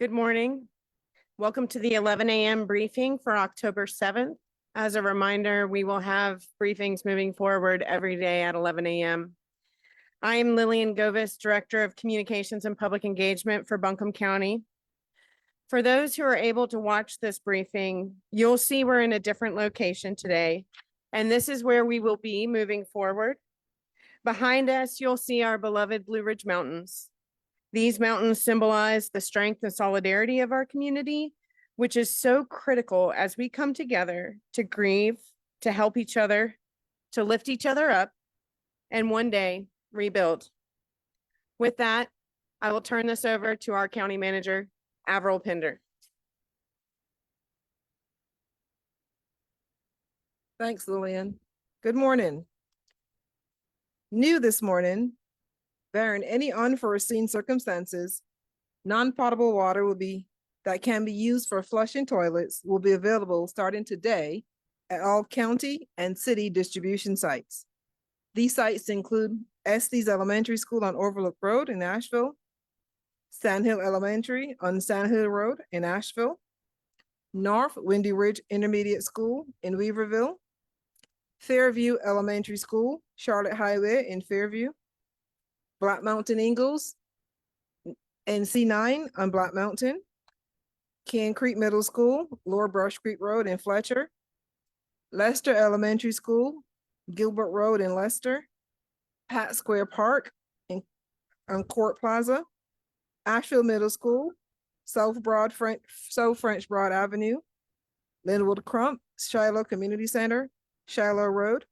Good morning. Welcome to the 11 a.m. briefing for October 7th. As a reminder, we will have briefings moving forward every day at 11 a.m. I am Lillian Govis, Director of Communications and Public Engagement for Buncombe County. For those who are able to watch this briefing, you'll see we're in a different location today, and this is where we will be moving forward. Behind us, you'll see our beloved Blue Ridge Mountains. These mountains symbolize the strength and solidarity of our community, which is so critical as we come together to grieve, to help each other, to lift each other up, and one day rebuild. With that, I will turn this over to our county manager, Avril Pender. Thanks, Lillian. Good morning. New this morning, barring any unforeseen circumstances, non-potable water that can be used for flushing toilets will be available starting today at all county and city distribution sites. These sites include Estes Elementary School on Overlook Road in Asheville, Sandhill Elementary on Sandhill Road in Asheville, North Windy Ridge Intermediate School in Weaverville, Fairview Elementary School, Charlotte Highway in Fairview, Black Mountain Eagles, NC9 on Black Mountain, Can Creek Middle School, Lower Brush Creek Road in Fletcher, Lester Elementary School, Gilbert Road in Lester, Pat Square Park on Court Plaza, Asheville Middle School, South French Broad Avenue, Linwood Crump, Shiloh Community Center, Shiloh Road,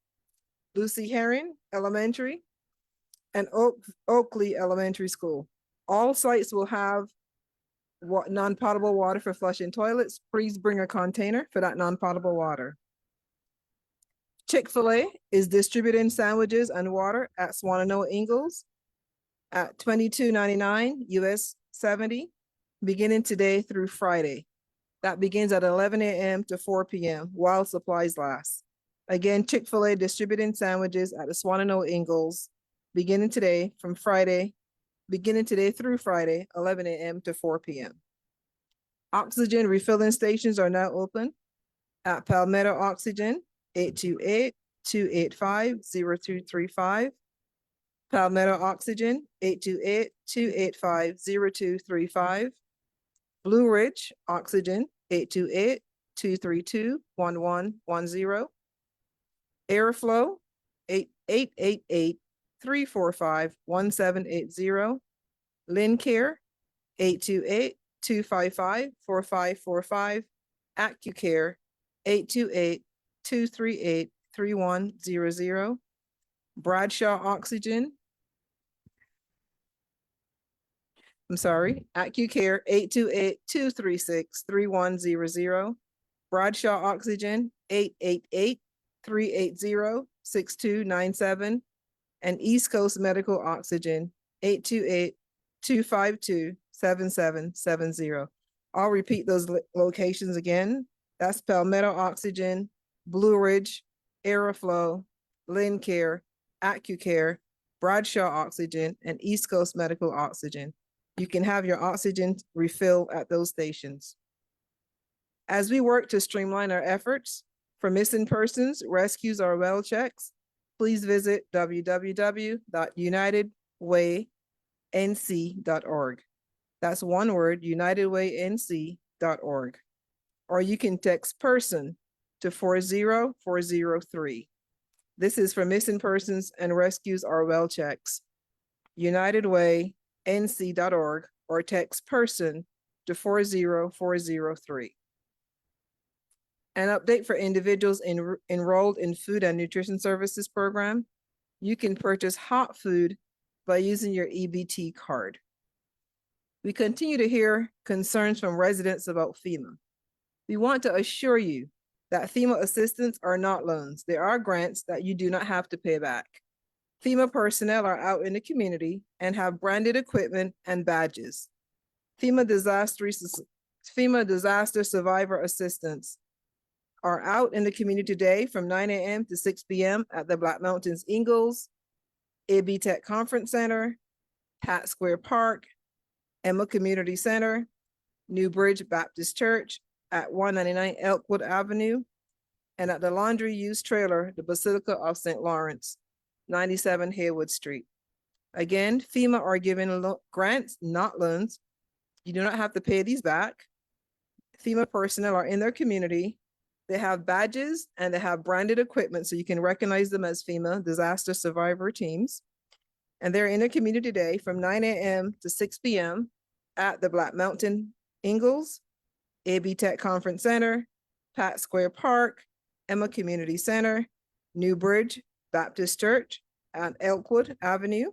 Lucy Herring Elementary, and Oakley Elementary School. All sites will have non-potable water for flushing toilets. Please bring a container for that non-potable water. Chick-fil-A is distributing sandwiches and water at Swannanoa Ingalls at $22.99 US 70, beginning today through Friday. That begins at 11 a.m. to 4 p.m. while supplies last. Again, Chick-fil-A distributing sandwiches at the Swannanoa Ingalls beginning today through Friday, 11 a.m. to 4 p.m. Oxygen refilling stations are now open at Palmetto Oxygen, 828-285-0235. Palmetto Oxygen, 828-285-0235. Blue Ridge Oxygen, 828-232-1110. Airflow, 888-345-1780. Lincare, 828-255-4545. AccuCare, 828-238-3100. Bradshaw Oxygen, AccuCare, 828-236-3100. Bradshaw Oxygen, 888-380-6297. And East Coast Medical Oxygen, 828-252-7770. I'll repeat those locations again. That's Palmetto Oxygen, Blue Ridge, Aeroflow, Lincare, AccuCare, Bradshaw Oxygen, and East Coast Medical Oxygen. You can have your oxygen refill at those stations. As we work to streamline our efforts for missing persons, rescues, or well checks, please visit www.unitedwaync.org. That's one word, unitedwaync.org. Or you can text person to 40403. This is for missing persons and rescues or well checks. unitedwaync.org or text person to 40403. An update for individuals enrolled in Food and Nutrition Services program. You can purchase hot food by using your EBT card. We continue to hear concerns from residents about FEMA. We want to assure you that FEMA assistance are not loans. There are grants that you do not have to pay back. FEMA personnel are out in the community and have branded equipment and badges. FEMA disaster survivor assistance are out in the community today from 9 a.m. to 6 p.m. at the Black Mountains Ingalls, AB Tech Conference Center, Pat Square Park, Emma Community Center, New Bridge Baptist Church at 199 Elkwood Avenue, and at the laundry use trailer, the Basilica of St. Lawrence, 97 Haywood Street. Again, FEMA are giving grants, not loans. You do not have to pay these back. FEMA personnel are in their community. They have badges and they have branded equipment so you can recognize them as FEMA disaster survivor teams. And they're in their community today from 9 a.m. to 6 p.m. at the Black Mountain Ingalls, AB Tech Conference Center, Pat Square Park, Emma Community Center, New Bridge Baptist Church at Elkwood Avenue,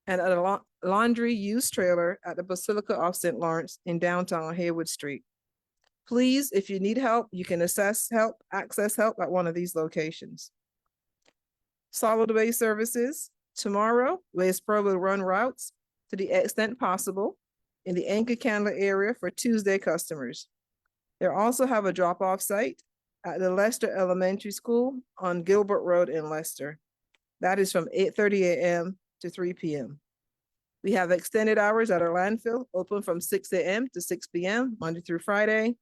and at a laundry use trailer at the Basilica of St. Lawrence in downtown Haywood Street. Please, if you need help, you can access help at one of these locations. Solid waste services. Tomorrow, Waste Pro will run routes to the extent possible in the Anchor Candler area for Tuesday customers. They also have a drop-off site at the Leicester Elementary School on Gilbert Road in Leicester. That is from 8:30 a.m. to 3 p.m. We have extended hours at our landfill, open from 6 a.m. to 6 p.m. Monday through Friday,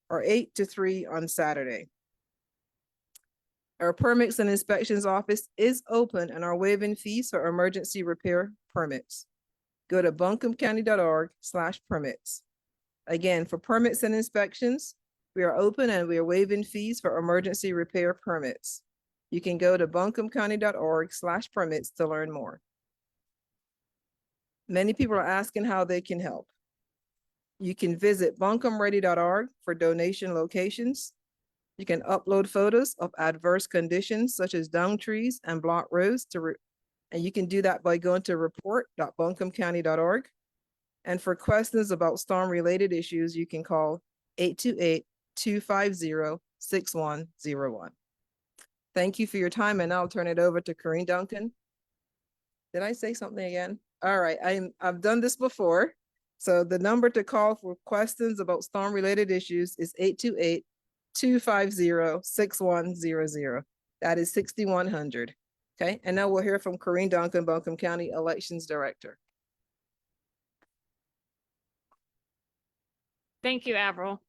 or 8 to 3 on Saturday. Our permits and inspections office is open and are waiving fees for emergency repair permits. Go to buncombecounty.org/permits. Again, for permits and inspections, we are open and we are waiving fees for emergency repair permits. You can go to buncombecounty.org/permits to learn more. Many people are asking how they can help. You can visit buncombeready.org for donation locations. You can upload photos of adverse conditions such as downed trees and blocked roads and you can do that by going to report.buncombecounty.org. And for questions about storm-related issues, you can call 828-250-6101. Thank you for your time, and I'll turn it over to Corinne Duncan. Did I say something again? All right, I've done this before. So the number to call for questions about storm-related issues is 828-250-6100. That is 6100. Okay, and now we'll hear from Corinne Duncan, Buncombe County Elections Director. Thank you, Avril.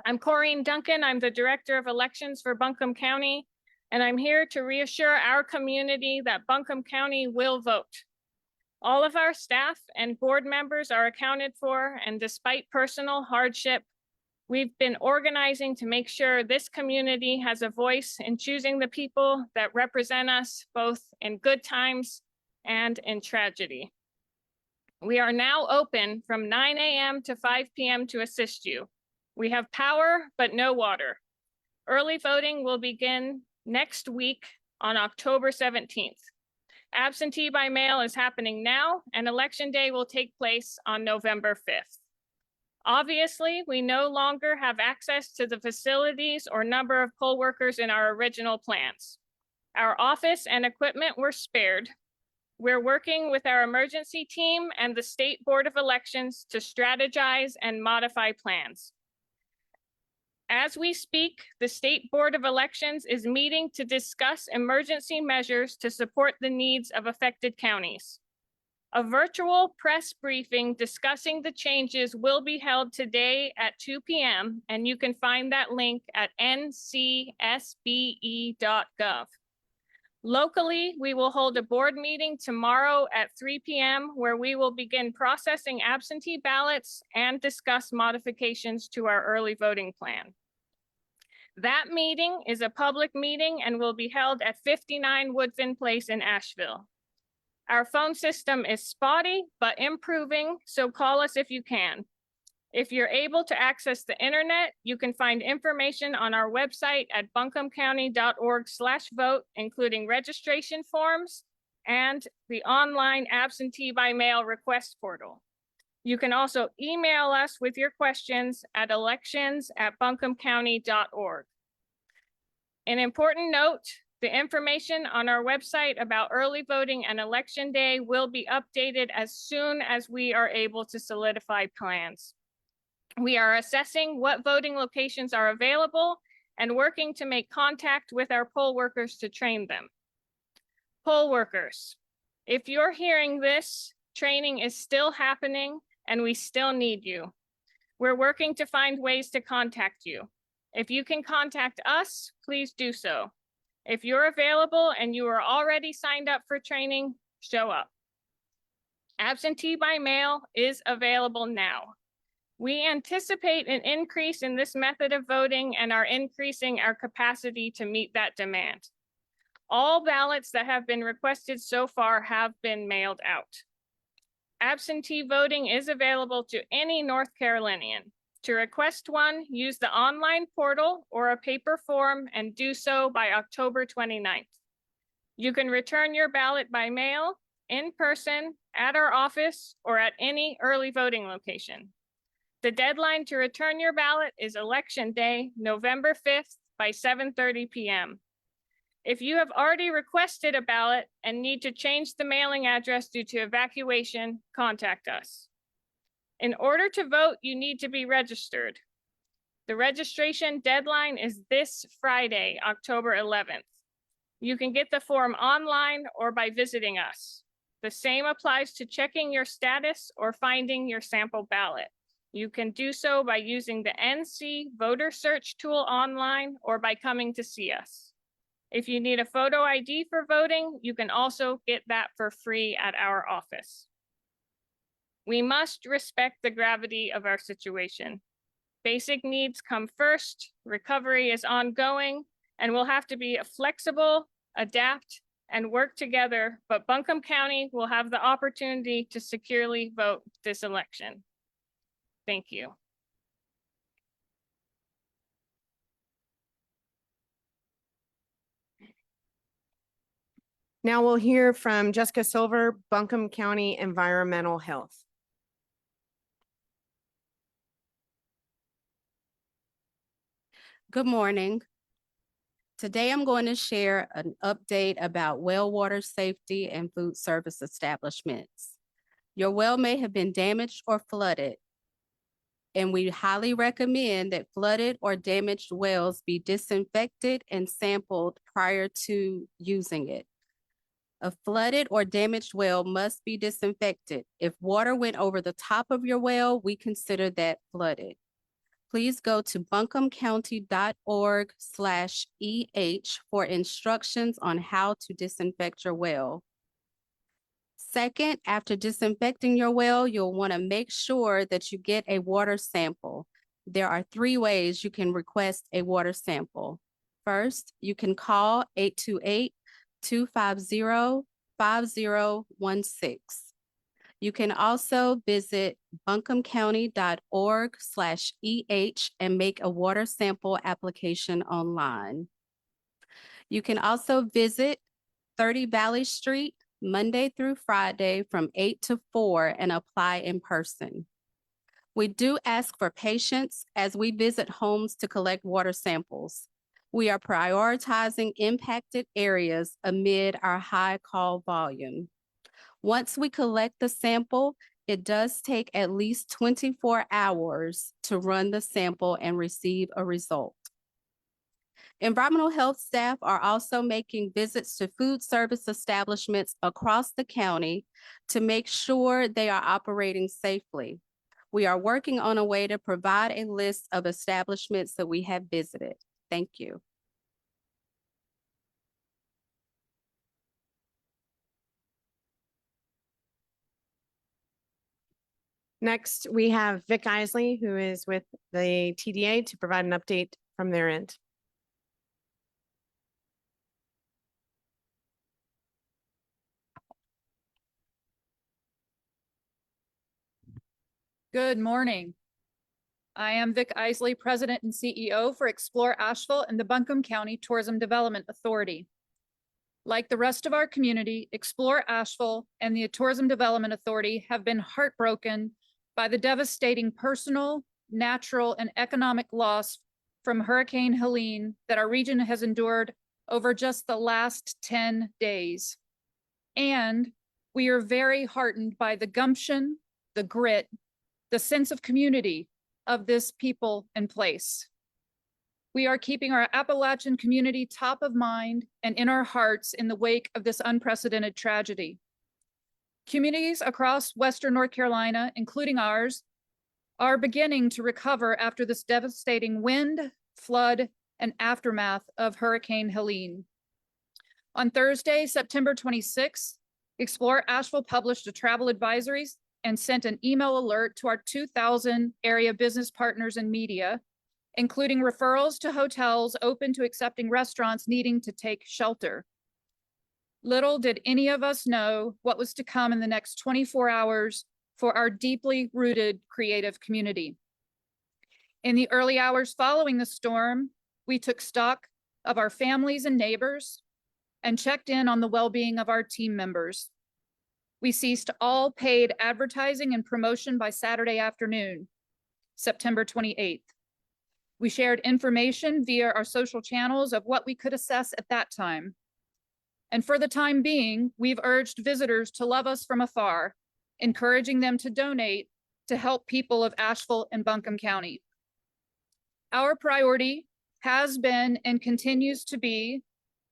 I'm Corinne Duncan. I'm the Director of Elections for Buncombe County, and I'm here to reassure our community that Buncombe County will vote. All of our staff and board members are accounted for, and despite personal hardship, we've been organizing to make sure this community has a voice in choosing the people that represent us both in good times and in tragedy. We are now open from 9 a.m. to 5 p.m. to assist you. We have power, but no water. Early voting will begin next week on October 17th. Absentee by mail is happening now, and Election Day will take place on November 5th. Obviously, we no longer have access to the facilities or number of poll workers in our original plans. Our office and equipment were spared. We're working with our emergency team and the State Board of Elections to strategize and modify plans. As we speak, the State Board of Elections is meeting to discuss emergency measures to support the needs of affected counties. A virtual press briefing discussing the changes will be held today at 2 p.m. and you can find that link at ncsbe.gov. Locally, we will hold a board meeting tomorrow at 3 p.m. where we will begin processing absentee ballots and discuss modifications to our early voting plan. That meeting is a public meeting and will be held at 59 Woodfin Place in Asheville. Our phone system is spotty, but improving, so call us if you can. If you're able to access the internet, you can find information on our website at buncombecounty.org/vote, including registration forms and the online absentee by mail request portal. You can also email us with your questions at elections@buncombecounty.org. An important note, the information on our website about early voting and Election Day will be updated as soon as we are able to solidify plans. We are assessing what voting locations are available and working to make contact with our poll workers to train them. Poll workers, if you're hearing this, training is still happening and we still need you. We're working to find ways to contact you. If you can contact us, please do so. If you're available and you are already signed up for training, show up. Absentee by mail is available now. We anticipate an increase in this method of voting and are increasing our capacity to meet that demand. All ballots that have been requested so far have been mailed out. Absentee voting is available to any North Carolinian. To request one, use the online portal or a paper form and do so by October 29th. You can return your ballot by mail, in person, at our office, or at any early voting location. The deadline to return your ballot is Election Day, November 5th by 7:30 p.m. If you have already requested a ballot and need to change the mailing address due to evacuation, contact us. In order to vote, you need to be registered. The registration deadline is this Friday, October 11th. You can get the form online or by visiting us. The same applies to checking your status or finding your sample ballot. You can do so by using the NC voter search tool online or by coming to see us. If you need a photo ID for voting, you can also get that for free at our office. We must respect the gravity of our situation. Basic needs come first, recovery is ongoing, and we'll have to be flexible, adapt, and work together, but Buncombe County will have the opportunity to securely vote this election. Thank you. Now we'll hear from Jessica Silver, Buncombe County Environmental Health. Good morning. Today I'm going to share an update about well water safety and food service establishments. Your well may have been damaged or flooded, and we highly recommend that flooded or damaged wells be disinfected and sampled prior to using it. A flooded or damaged well must be disinfected. If water went over the top of your well, we consider that flooded. Please go to buncombecounty.org/EH for instructions on how to disinfect your well. Second, after disinfecting your well, you'll want to make sure that you get a water sample. There are 3 ways you can request a water sample. First, you can call 828-250-5016. You can also visit buncombecounty.org/EH and make a water sample application online. You can also visit 30 Valley Street Monday through Friday from 8 to 4 and apply in person. We do ask for patience as we visit homes to collect water samples. We are prioritizing impacted areas amid our high call volume. Once we collect the sample, it does take at least 24 hours to run the sample and receive a result. Environmental health staff are also making visits to food service establishments across the county to make sure they are operating safely. We are working on a way to provide a list of establishments that we have visited. Thank you. Next, we have Vic Isley, who is with the TDA to provide an update from their end. Good morning. I am Vic Isley, President and CEO for Explore Asheville and the Buncombe County Tourism Development Authority. Like the rest of our community, Explore Asheville and the Tourism Development Authority have been heartbroken by the devastating personal, natural, and economic loss from Hurricane Helene that our region has endured over just the last 10 days. And we are very heartened by the gumption, the grit, the sense of community of this people and place. We are keeping our Appalachian community top of mind and in our hearts in the wake of this unprecedented tragedy. Communities across Western North Carolina, including ours, are beginning to recover after this devastating wind, flood, and aftermath of Hurricane Helene. On Thursday, September 26th, Explore Asheville published a travel advisories and sent an email alert to our 2,000 area business partners and media, including referrals to hotels open to accepting restaurants needing to take shelter. Little did any of us know what was to come in the next 24 hours for our deeply rooted creative community. In the early hours following the storm, we took stock of our families and neighbors and checked in on the well-being of our team members. We ceased all paid advertising and promotion by Saturday afternoon, September 28th. We shared information via our social channels of what we could assess at that time. And for the time being, we've urged visitors to love us from afar, encouraging them to donate to help people of Asheville and Buncombe County. Our priority has been and continues to be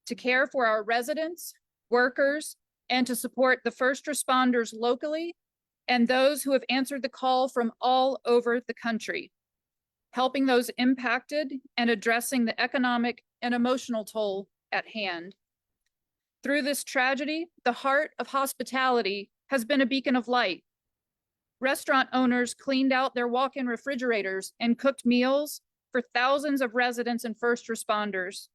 to care for our residents, workers, and to support the first responders locally and those who have answered the call from all over the country, helping those impacted and addressing the economic and emotional toll at hand. Through this tragedy, the heart of hospitality has been a beacon of light. Restaurant owners cleaned out their walk-in refrigerators and cooked meals for thousands of residents and first responders.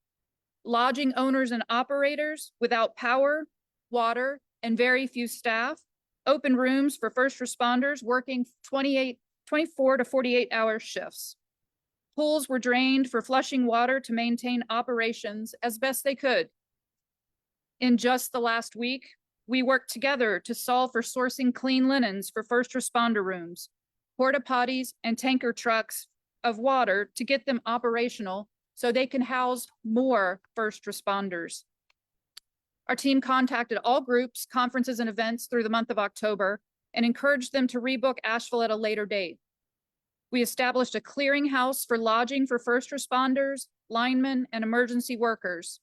Lodging owners and operators without power, water, and very few staff opened rooms for first responders working 24 to 48-hour shifts. Pools were drained for flushing water to maintain operations as best they could. In just the last week, we worked together to solve for sourcing clean linens for first responder rooms, porta potties, and tanker trucks of water to get them operational so they can house more first responders. Our team contacted all groups, conferences, and events through the month of October and encouraged them to rebook Asheville at a later date. We established a clearinghouse for lodging for first responders, linemen, and emergency workers.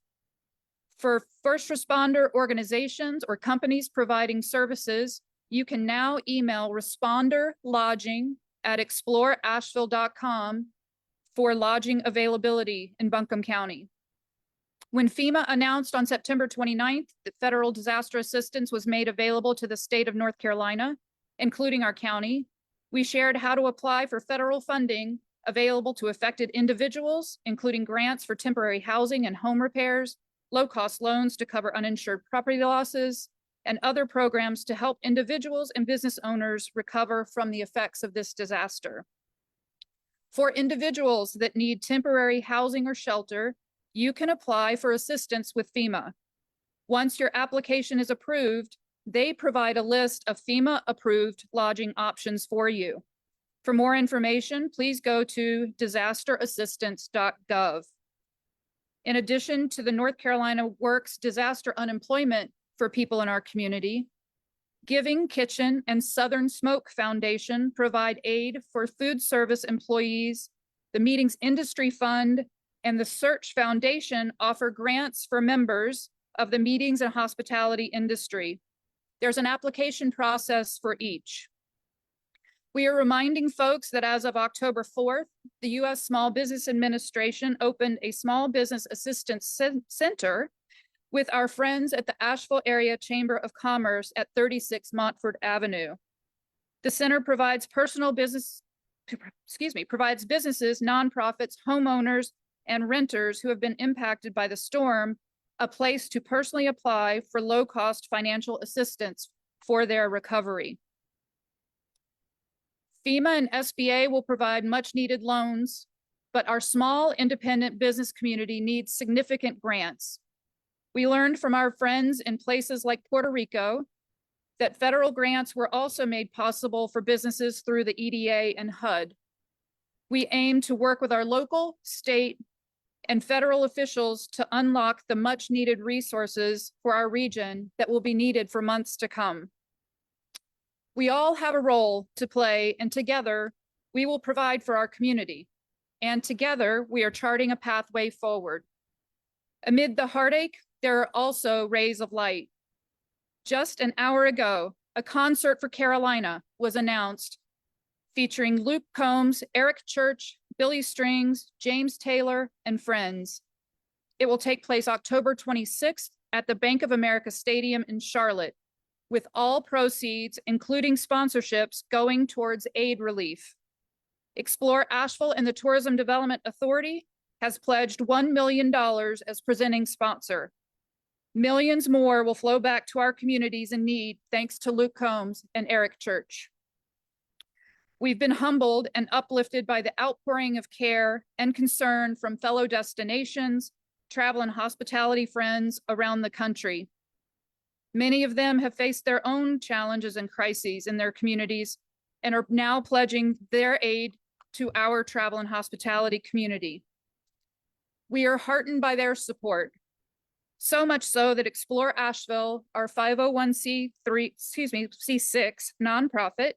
For first responder organizations or companies providing services, you can now email responderlodging@exploreasheville.com for lodging availability in Buncombe County. When FEMA announced on September 29th that federal disaster assistance was made available to the state of North Carolina, including our county, we shared how to apply for federal funding available to affected individuals, including grants for temporary housing and home repairs, low-cost loans to cover uninsured property losses, and other programs to help individuals and business owners recover from the effects of this disaster. For individuals that need temporary housing or shelter, you can apply for assistance with FEMA. Once your application is approved, they provide a list of FEMA-approved lodging options for you. For more information, please go to disasterassistance.gov. In addition to the North Carolina Works Disaster Unemployment for people in our community, Giving Kitchen and Southern Smoke Foundation provide aid for food service employees. The Meetings Industry Fund and the Search Foundation offer grants for members of the meetings and hospitality industry. There's an application process for each. We are reminding folks that as of October 4th, the U.S. Small Business Administration opened a Small Business Assistance Center with our friends at the Asheville Area Chamber of Commerce at 36 Montford Avenue. The center provides businesses, nonprofits, homeowners, and renters who have been impacted by the storm a place to personally apply for low-cost financial assistance for their recovery. FEMA and SBA will provide much-needed loans, but our small independent business community needs significant grants. We learned from our friends in places like Puerto Rico that federal grants were also made possible for businesses through the EDA and HUD. We aim to work with our local, state, and federal officials to unlock the much-needed resources for our region that will be needed for months to come. We all have a role to play, and together we will provide for our community. And together we are charting a pathway forward. Amid the heartache, there are also rays of light. Just an hour ago, a concert for Carolina was announced featuring Luke Combs, Eric Church, Billy Strings, James Taylor, and friends. It will take place October 26th at the Bank of America Stadium in Charlotte, with all proceeds, including sponsorships, going towards aid relief. Explore Asheville and the Tourism Development Authority has pledged $1 million as presenting sponsor. Millions more will flow back to our communities in need thanks to Luke Combs and Eric Church. We've been humbled and uplifted by the outpouring of care and concern from fellow destinations, travel and hospitality friends around the country. Many of them have faced their own challenges and crises in their communities and are now pledging their aid to our travel and hospitality community. We are heartened by their support, so much so that Explore Asheville, our 501c6 nonprofit,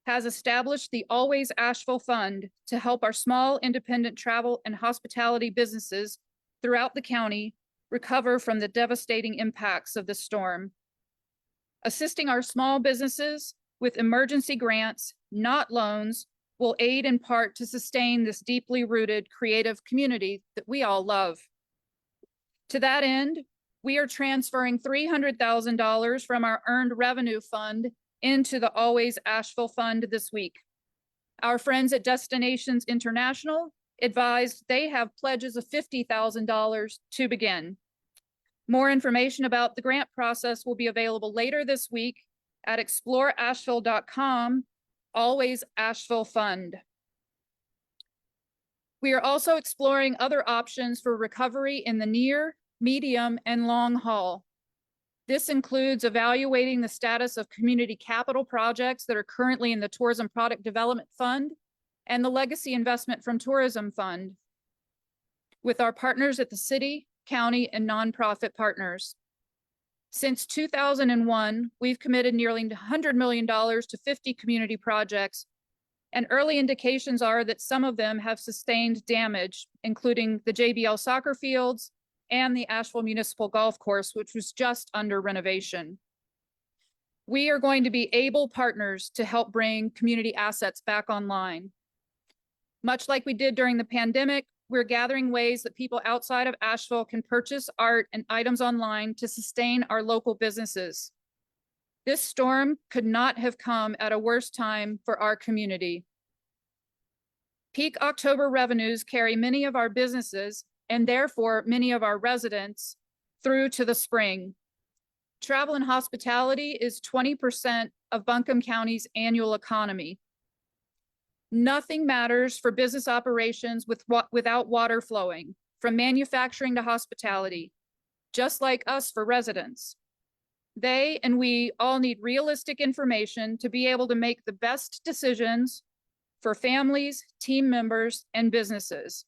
has established the Always Asheville Fund to help our small independent travel and hospitality businesses throughout the county recover from the devastating impacts of the storm. Assisting our small businesses with emergency grants, not loans, will aid in part to sustain this deeply rooted creative community that we all love. To that end, we are transferring $300,000 from our earned revenue fund into the Always Asheville Fund this week. Our friends at Destinations International advised they have pledges of $50,000 to begin. More information about the grant process will be available later this week at exploreasheville.com, Always Asheville Fund. We are also exploring other options for recovery in the near, medium, and long haul. This includes evaluating the status of community capital projects that are currently in the Tourism Product Development Fund and the Legacy Investment from Tourism Fund with our partners at the city, county, and nonprofit partners. Since 2001, we've committed nearly $100 million to 50 community projects, and early indications are that some of them have sustained damage, including the JBL soccer fields and the Asheville Municipal Golf Course, which was just under renovation. We are going to be able partners to help bring community assets back online. Much like we did during the pandemic, we're gathering ways that people outside of Asheville can purchase art and items online to sustain our local businesses. This storm could not have come at a worse time for our community. Peak October revenues carry many of our businesses and therefore many of our residents through to the spring. Travel and hospitality is 20% of Buncombe County's annual economy. Nothing matters for business operations without water flowing, from manufacturing to hospitality, just like us for residents. They and we all need realistic information to be able to make the best decisions for families, team members, and businesses.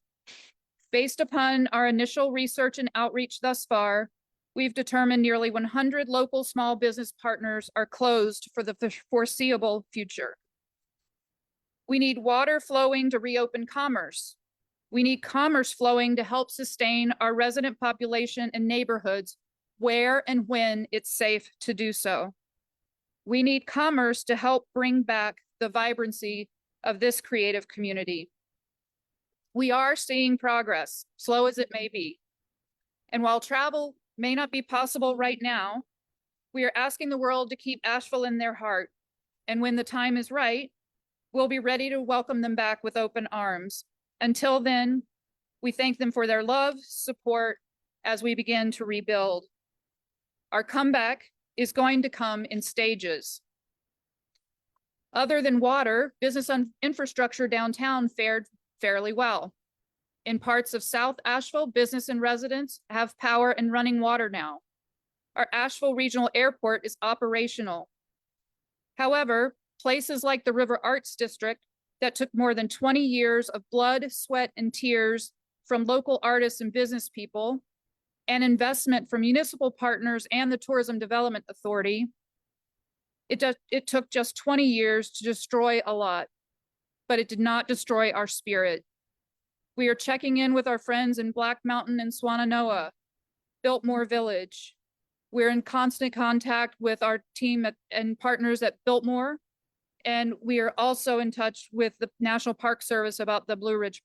Based upon our initial research and outreach thus far, we've determined nearly 100 local small business partners are closed for the foreseeable future. We need water flowing to reopen commerce. We need commerce flowing to help sustain our resident population and neighborhoods where and when it's safe to do so. We need commerce to help bring back the vibrancy of this creative community. We are seeing progress, slow as it may be. And while travel may not be possible right now, we are asking the world to keep Asheville in their heart. And when the time is right, we'll be ready to welcome them back with open arms. Until then, we thank them for their love, support as we begin to rebuild. Our comeback is going to come in stages. Other than water, business infrastructure downtown fared fairly well. In parts of South Asheville, business and residents have power and running water now. Our Asheville Regional Airport is operational. However, places like the River Arts District that took more than 20 years of blood, sweat, and tears from local artists and business people, and investment from municipal partners and the Tourism Development Authority, it took just 20 years to destroy a lot, but it did not destroy our spirit. We are checking in with our friends in Black Mountain and Swannanoa, Biltmore Village. We're in constant contact with our team and partners at Biltmore And we are also in touch with the National Park Service about the Blue Ridge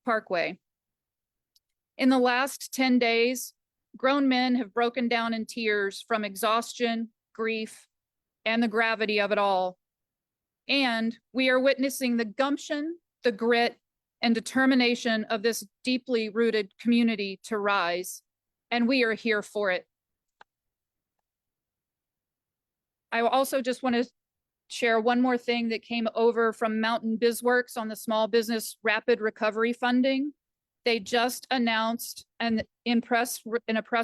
Parkway. In the last 10 days, grown men have broken down in tears from exhaustion, grief, and the gravity of it all. And we are witnessing the gumption, the grit, and determination of this deeply rooted community to rise. And we are here for it. I also just want to share one more thing that came over from Mountain BizWorks on the Small Business Rapid Recovery Funding. They just announced in a press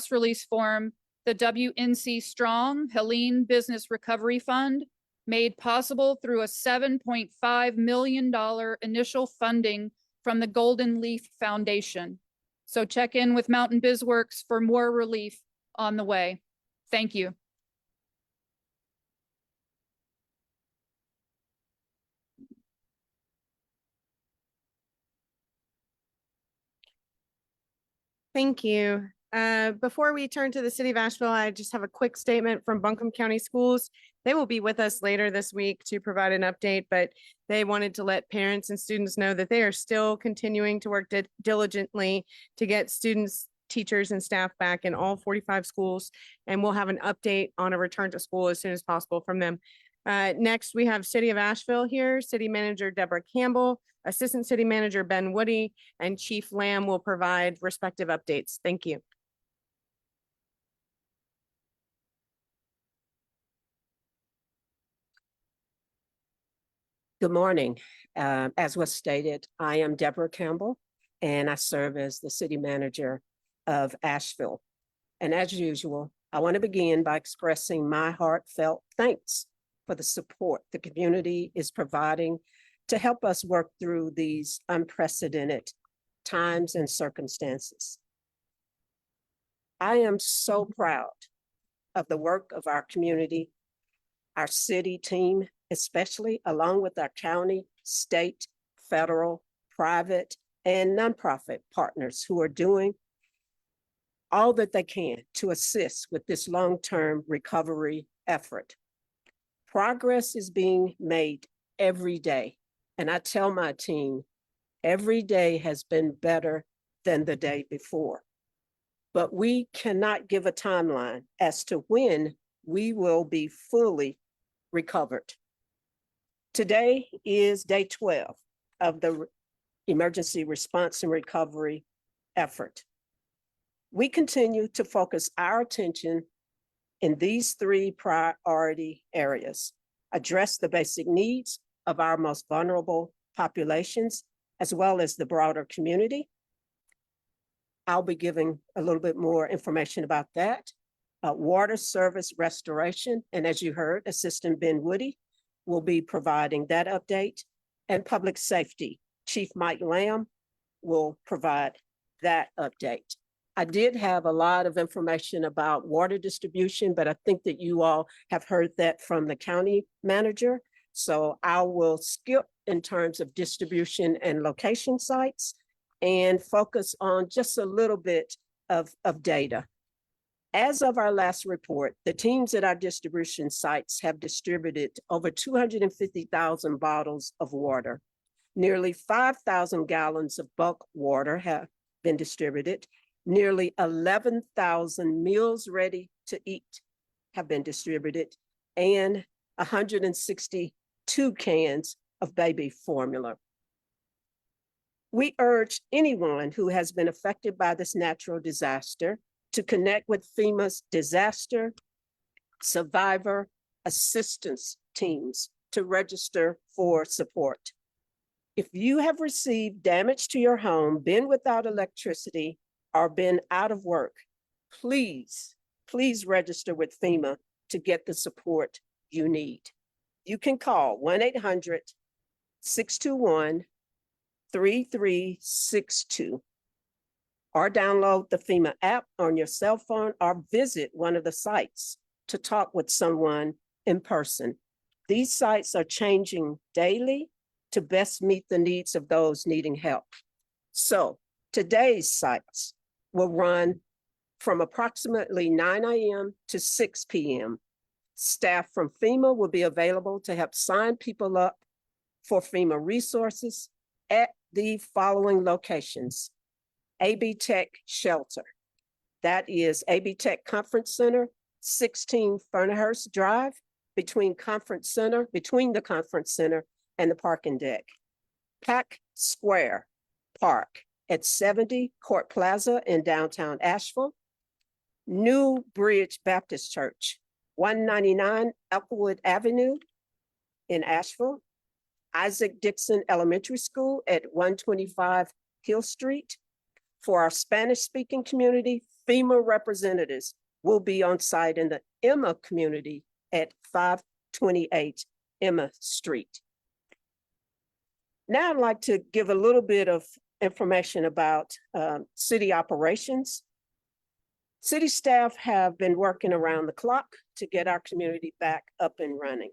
release form, the WNC Strong Helene Business Recovery Fund, made possible through a $7.5 million initial funding from the Golden Leaf Foundation. So check in with Mountain BizWorks for more relief on the way. Thank you. Thank you. Before we turn to the city of Asheville, I just have a quick statement from Buncombe County Schools. They will be with us later this week to provide an update, but they wanted to let parents and students know that they are still continuing to work diligently to get students, teachers, and staff back in all 45 schools. And we'll have an update on a return to school as soon as possible from them. Next, we have City of Asheville here. City Manager Deborah Campbell, Assistant City Manager Ben Woody, and Chief Lamb will provide respective updates. Thank you. Good morning. As was stated, I am Deborah Campbell, and I serve as the city manager of Asheville. And as usual, I want to begin by expressing my heartfelt thanks for the support the community is providing to help us work through these unprecedented times and circumstances. I am so proud of the work of our community, our city team, especially along with our county, state, federal, private, and nonprofit partners who are doing all that they can to assist with this long-term recovery effort. Progress is being made every day. And I tell my team, every day has been better than the day before. But we cannot give a timeline as to when we will be fully recovered. Today is day 12 of the emergency response and recovery effort. We continue to focus our attention in these three priority areas: address the basic needs of our most vulnerable populations, as well as the broader community. I'll be giving a little bit more information about that. Water service restoration, and as you heard, Assistant Ben Woody will be providing that update, and public safety. Chief Mike Lamb will provide that update. I did have a lot of information about water distribution, but I think that you all have heard that from the county manager. So I will skip in terms of distribution and location sites and focus on just a little bit of data. As of our last report, the teams at our distribution sites have distributed over 250,000 bottles of water. Nearly 5,000 gallons of bulk water have been distributed. Nearly 11,000 meals ready to eat have been distributed, and 162 cans of baby formula. We urge anyone who has been affected by this natural disaster to connect with FEMA's disaster survivor assistance teams to register for support. If you have received damage to your home, been without electricity, or been out of work, please register with FEMA to get the support you need. You can call 1-800-621-3362 or download the FEMA app on your cell phone or visit one of the sites to talk with someone in person. These sites are changing daily to best meet the needs of those needing help. So today's sites will run from approximately 9 a.m. to 6 p.m. Staff from FEMA will be available to help sign people up for FEMA resources at the following locations. AB Tech Shelter. That is AB Tech Conference Center, 16 Fernhurst Drive, between the Conference Center and the parking deck. Pack Square Park at 70 Court Plaza in downtown Asheville. New Bridge Baptist Church, 199 Elkwood Avenue in Asheville. Isaac Dixon Elementary School at 125 Hill Street. For our Spanish-speaking community, FEMA representatives will be on site in the Emma community at 528 Emma Street. Now I'd like to give a little bit of information about city operations. City staff have been working around the clock to get our community back up and running.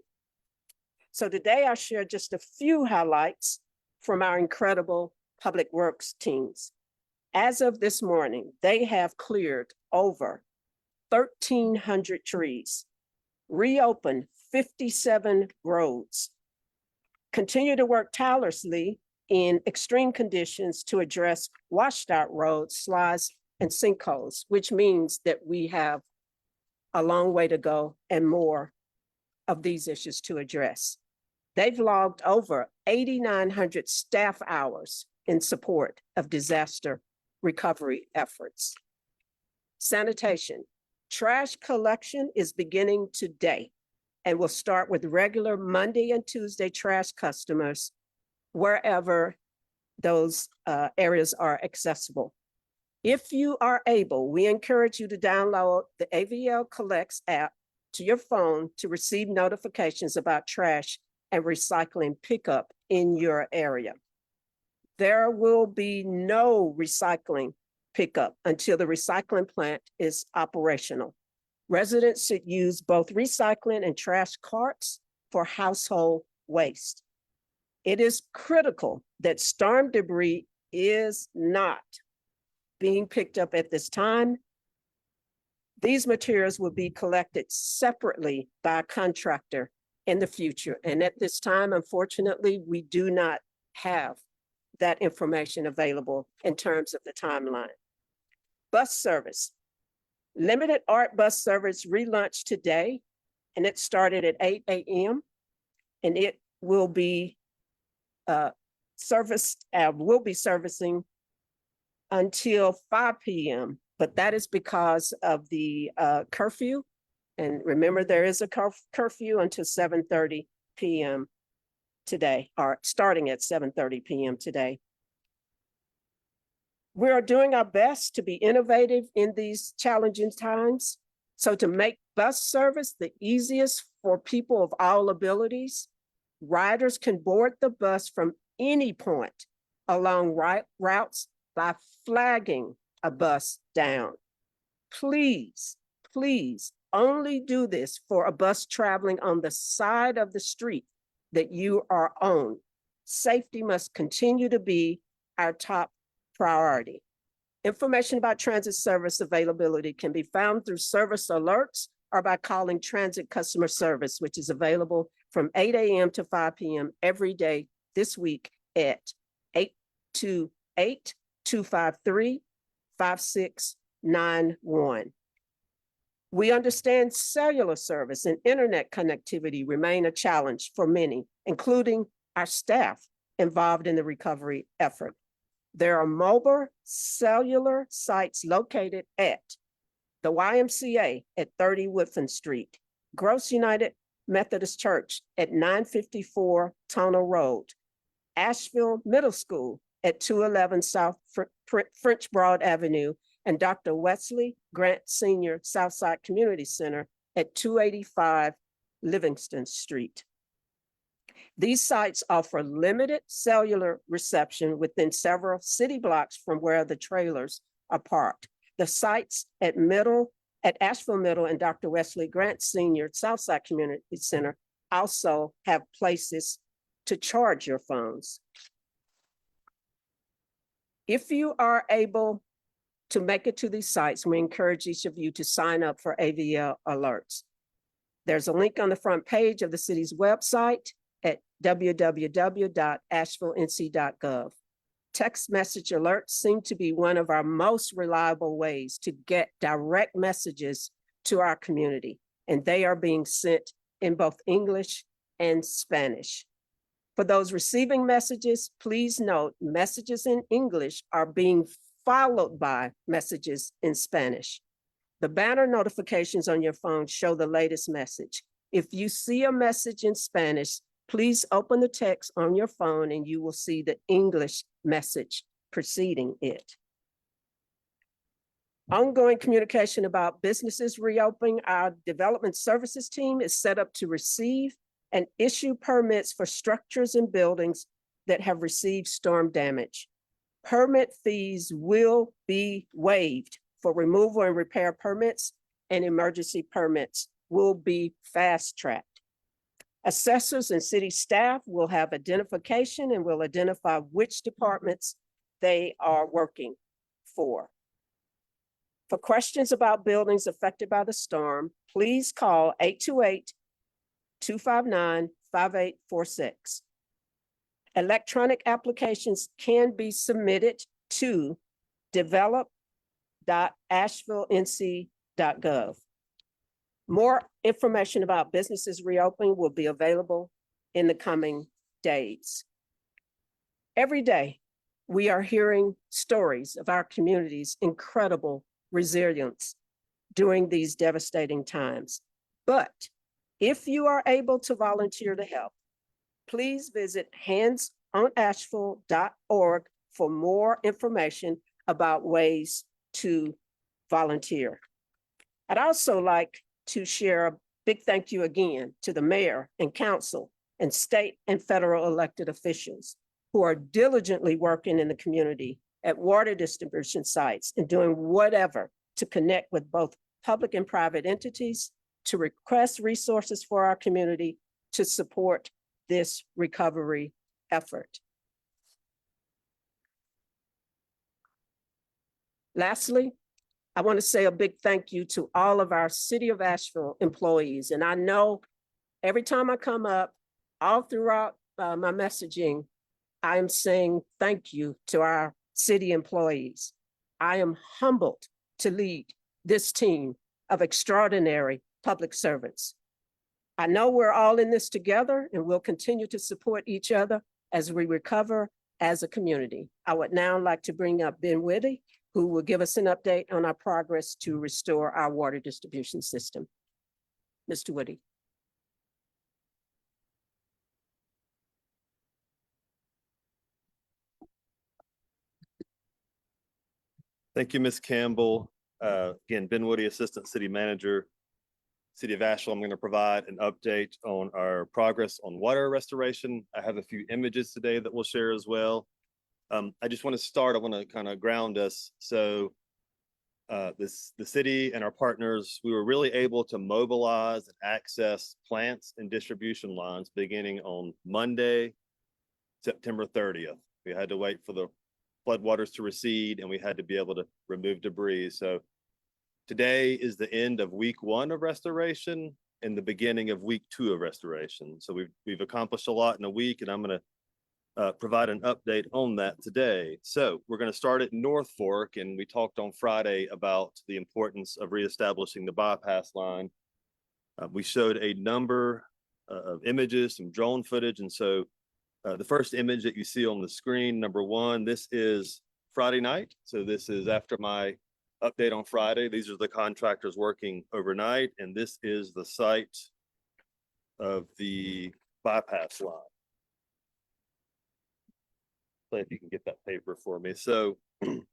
So today I'll share just a few highlights from our incredible public works teams. As of this morning, they have cleared over 1,300 trees, reopened 57 roads, continue to work tirelessly in extreme conditions to address washed out roads, slides, and sinkholes, which means that we have a long way to go and more of these issues to address. They've logged over 8,900 staff hours in support of disaster recovery efforts. Sanitation. Trash collection is beginning today and will start with regular Monday and Tuesday trash customers wherever those areas are accessible. If you are able, we encourage you to download the AVL Collects app to your phone to receive notifications about trash and recycling pickup in your area. There will be no recycling pickup until the recycling plant is operational. Residents should use both recycling and trash carts for household waste. It is critical that storm debris is not being picked up at this time. These materials will be collected separately by a contractor in the future. And at this time, unfortunately, we do not have that information available in terms of the timeline. Bus service. Limited art bus service relaunched today, and it started at 8 a.m. and it will be servicing until 5 p.m. But that is because of the curfew. And remember, there is a curfew until 7:30 p.m. today, or starting at 7:30 p.m. today. We are doing our best to be innovative in these challenging times. So to make bus service the easiest for people of all abilities, riders can board the bus from any point along routes by flagging a bus down. Please, please only do this for a bus traveling on the side of the street that you are on. Safety must continue to be our top priority. Information about transit service availability can be found through service alerts or by calling transit customer service, which is available from 8 a.m. to 5 p.m. every day this week at 828-253-5691. We understand cellular service and internet connectivity remain a challenge for many, including our staff involved in the recovery effort. There are mobile cellular sites located at the YMCA at 30 Woodfin Street, Gross United Methodist Church at 954 Tonal Road, Asheville Middle School at 211 South French Broad Avenue, and Dr. Wesley Grant Senior Southside Community Center at 285 Livingston Street. These sites offer limited cellular reception within several city blocks from where the trailers are parked. The sites at Asheville Middle and Dr. Wesley Grant Senior Southside Community Center also have places to charge your phones. If you are able to make it to these sites, we encourage each of you to sign up for AVL alerts. There's a link on the front page of the city's website at www.asheville.nc.gov. Text message alerts seem to be one of our most reliable ways to get direct messages to our community, and they are being sent in both English and Spanish. For those receiving messages, please note messages in English are being followed by messages in Spanish. The banner notifications on your phone show the latest message. If you see a message in Spanish, please open the text on your phone and you will see the English message preceding it. Ongoing communication about businesses reopening. Our development services team is set up to receive and issue permits for structures and buildings that have received storm damage. Permit fees will be waived for removal and repair permits, and emergency permits will be fast-tracked. Assessors and city staff will have identification and will identify which departments they are working for. For questions about buildings affected by the storm, please call 828-259-5846. Electronic applications can be submitted to develop.asheville.nc.gov. More information about businesses reopening will be available in the coming days. Every day, we are hearing stories of our community's incredible resilience during these devastating times. But if you are able to volunteer to help, please visit handsonasheville.org for more information about ways to volunteer. I'd also like to share a big thank you again to the mayor and council and state and federal elected officials who are diligently working in the community at water distribution sites and doing whatever to connect with both public and private entities to request resources for our community to support this recovery effort. Lastly, I want to say a big thank you to all of our City of Asheville employees. And I know every time I come up, all throughout my messaging, I am saying thank you to our city employees. I am humbled to lead this team of extraordinary public servants. I know we're all in this together and we'll continue to support each other as we recover as a community. I would now like to bring up Ben Whitty, who will give us an update on our progress to restore our water distribution system. Mr. Whitty. Thank you, Ms. Campbell. Again, Ben Woody, Assistant City Manager, City of Asheville. I'm going to provide an update on our progress on water restoration. I have a few images today that we'll share as well. I just want to start, I want to kind of ground us. So the city and our partners, we were really able to mobilize and access plants and distribution lines beginning on Monday, September 30th. We had to wait for the floodwaters to recede and we had to be able to remove debris. So today is the end of week 1 of restoration and the beginning of week 2 of restoration. So we've accomplished a lot in a week, and I'm going to provide an update on that today. So we're going to start at North Fork, and we talked on Friday about the importance of reestablishing the bypass line. We showed a number of images, some drone footage, and so the first image that you see on the screen, number 1, this is Friday night. So this is after my update on Friday. These are the contractors working overnight, and this is the site of the bypass line. If you can get that paper for me. So I'm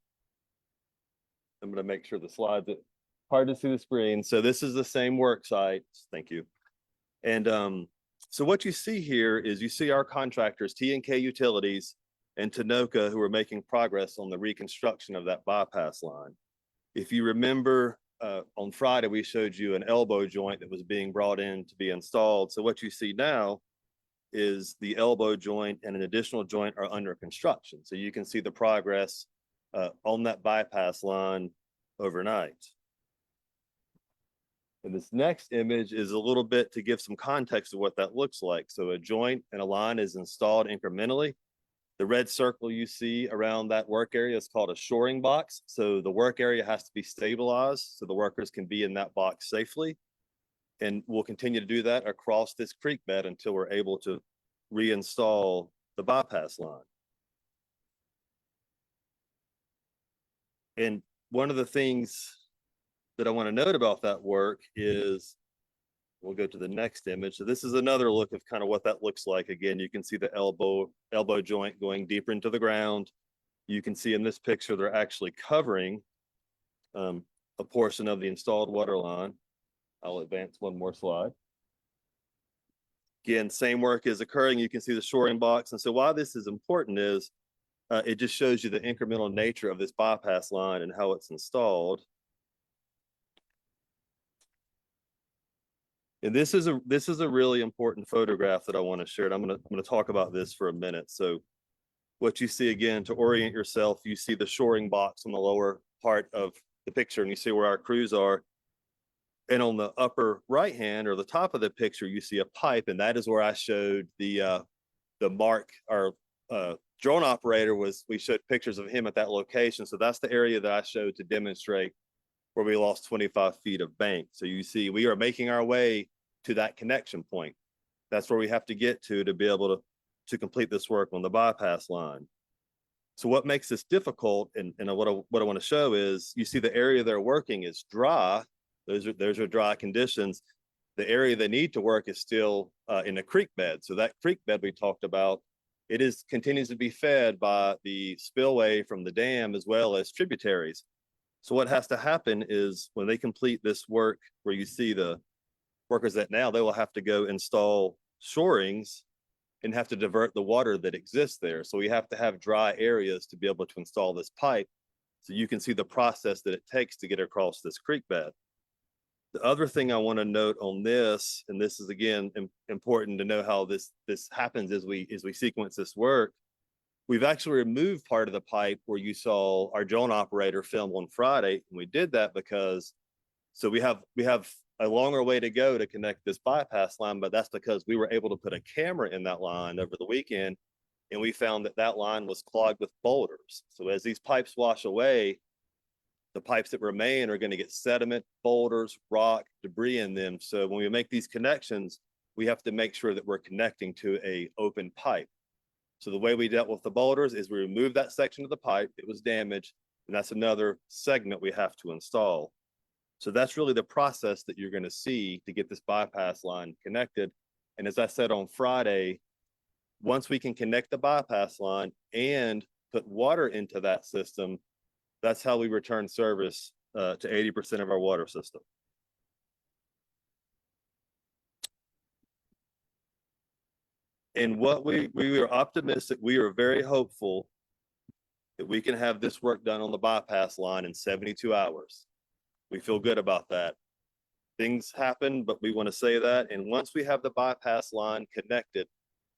going to make sure the slides, hard to see the screen. So this is the same work site. Thank you. And so what you see here is you see our contractors, T&K Utilities and Tanoka, who are making progress on the reconstruction of that bypass line. If you remember, on Friday, we showed you an elbow joint that was being brought in to be installed. So what you see now is the elbow joint and an additional joint are under construction. So you can see the progress on that bypass line overnight. And this next image is a little bit to give some context of what that looks like. So a joint and a line is installed incrementally. The red circle you see around that work area is called a shoring box. So the work area has to be stabilized so the workers can be in that box safely. And we'll continue to do that across this creek bed until we're able to reinstall the bypass line. And one of the things that I want to note about that work is, we'll go to the next image. So this is another look of kind of what that looks like. Again, you can see the elbow joint going deeper into the ground. You can see in this picture, they're actually covering a portion of the installed water line. I'll advance one more slide. Again, same work is occurring. You can see the shoring box. And so why this is important is it just shows you the incremental nature of this bypass line and how it's installed. And this is a really important photograph that I want to share. And I'm gonna talk about this for a minute. So what you see, again, to orient yourself, you see the shoring box on the lower part of the picture, and you see where our crews are. And on the upper right hand or the top of the picture, you see a pipe, and that is where I showed the mark. Our drone operator we showed pictures of him at that location. So that's the area that I showed to demonstrate where we lost 25 feet of bank. So you see, we are making our way to that connection point. That's where we have to get to be able to complete this work on the bypass line. So what makes this difficult, and what I want to show is, you see the area they're working is dry. Those are dry conditions. The area they need to work is still in a creek bed. So that creek bed we talked about, it continues to be fed by the spillway from the dam as well as tributaries. So what has to happen is, when they complete this work, where you see the workers at now, they will have to go install shorings and have to divert the water that exists there. So we have to have dry areas to be able to install this pipe. So you can see the process that it takes to get across this creek bed. The other thing I want to note on this, and this is again important to know how this happens as we sequence this work. We've actually removed part of the pipe where you saw our drone operator film on Friday. And we did that because, so we have a longer way to go to connect this bypass line, but that's because we were able to put a camera in that line over the weekend. And we found that line was clogged with boulders. So as these pipes wash away, the pipes that remain are going to get sediment, boulders, rock, debris in them. So when we make these connections, we have to make sure that we're connecting to an open pipe. So the way we dealt with the boulders is we removed that section of the pipe. It was damaged, and that's another segment we have to install. So that's really the process that you're going to see to get this bypass line connected. And as I said on Friday, once we can connect the bypass line and put water into that system, that's how we return service to 80% of our water system. And what we are optimistic, we are very hopeful that we can have this work done on the bypass line in 72 hours. We feel good about that. Things happen, but we want to say that. And once we have the bypass line connected,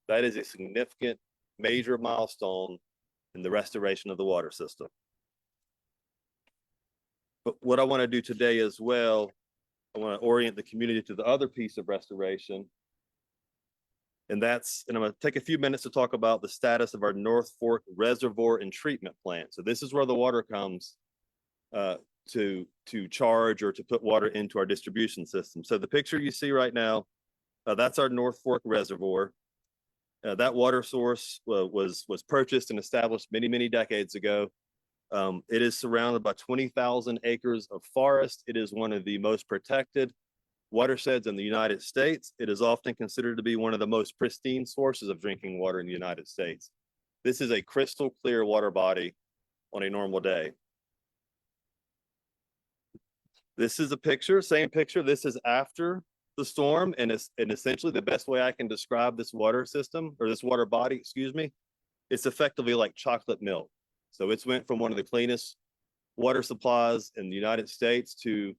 that is a significant major milestone in the restoration of the water system. But what I want to do today as well, I want to orient the community to the other piece of restoration. And I'm going to take a few minutes to talk about the status of our North Fork Reservoir and Treatment Plant. So this is where the water comes to charge or to put water into our distribution system. So the picture you see right now, that's our North Fork Reservoir. That water source was purchased and established many, many decades ago. It is surrounded by 20,000 acres of forest. It is one of the most protected watersheds in the United States. It is often considered to be one of the most pristine sources of drinking water in the United States. This is a crystal clear water body on a normal day. This is a picture, same picture. This is after the storm, and essentially the best way I can describe this water system, or this water body, excuse me, it's effectively like chocolate milk. So it's went from one of the cleanest water supplies in the United States to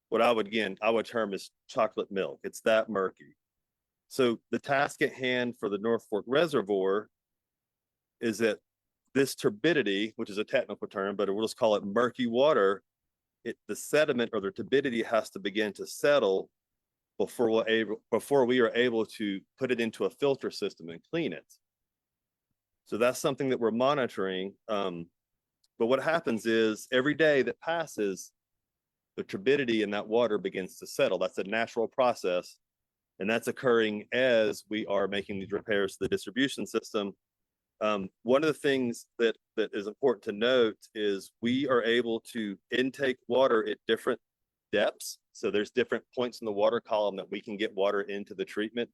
what I would term as chocolate milk. It's that murky. So the task at hand for the North Fork Reservoir is that this turbidity, which is a technical term, but we'll just call it murky water, the sediment or the turbidity has to begin to settle before we are able to put it into a filter system and clean it. So that's something that we're monitoring. But what happens is every day that passes, the turbidity in that water begins to settle. That's a natural process. And that's occurring as we are making these repairs to the distribution system. One of the things that is important to note is we are able to intake water at different depths. So there's different points in the water column that we can get water into the treatment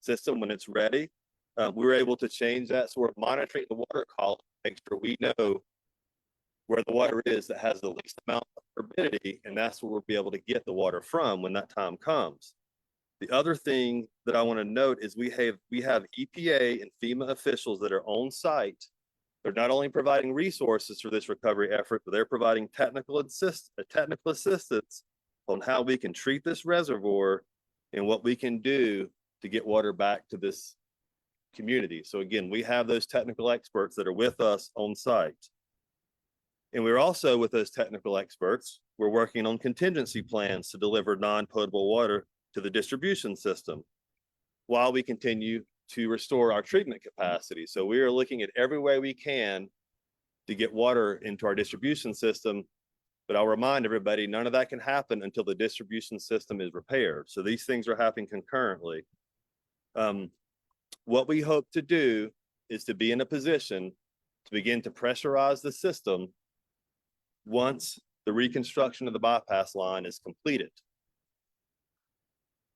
system when it's ready. We were able to change that. So we're monitoring the water column, to make sure we know where the water is that has the least amount of turbidity, and that's where we'll be able to get the water from when that time comes. The other thing that I want to note is we have EPA and FEMA officials that are on site. They're not only providing resources for this recovery effort, but they're providing technical assistance on how we can treat this reservoir and what we can do to get water back to this community. So again, we have those technical experts that are with us on site. And we're also, with those technical experts, we're working on contingency plans to deliver non-potable water to the distribution system while we continue to restore our treatment capacity. So we are looking at every way we can to get water into our distribution system. But I'll remind everybody, none of that can happen until the distribution system is repaired. So these things are happening concurrently. What we hope to do is to be in a position to begin to pressurize the system once the reconstruction of the bypass line is completed.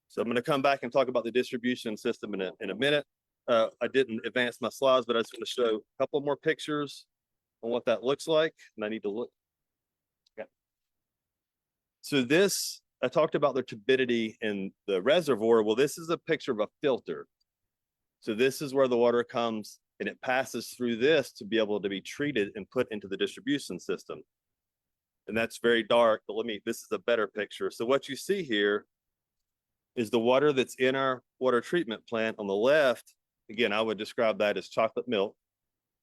So I'm going to come back and talk about the distribution system in a minute. I didn't advance my slides, but I just want to show a couple more pictures on what that looks like. And I need to look. Okay. So this, I talked about the turbidity in the reservoir. Well, this is a picture of a filter. So this is where the water comes and it passes through this to be able to be treated and put into the distribution system. And that's very dark, but this is a better picture. So what you see here is the water that's in our water treatment plant. On the left, again, I would describe that as chocolate milk.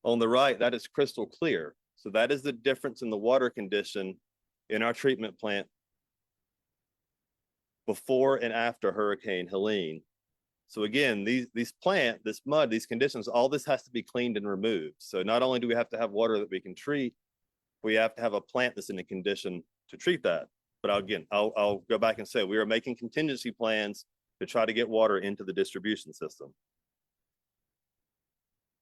On the right, that is crystal clear. So that is the difference in the water condition in our treatment plant before and after Hurricane Helene. So again, this mud, these conditions, all this has to be cleaned and removed. So not only do we have to have water that we can treat, we have to have a plant that's in a condition to treat that. But I'll go back and say we are making contingency plans to try to get water into the distribution system.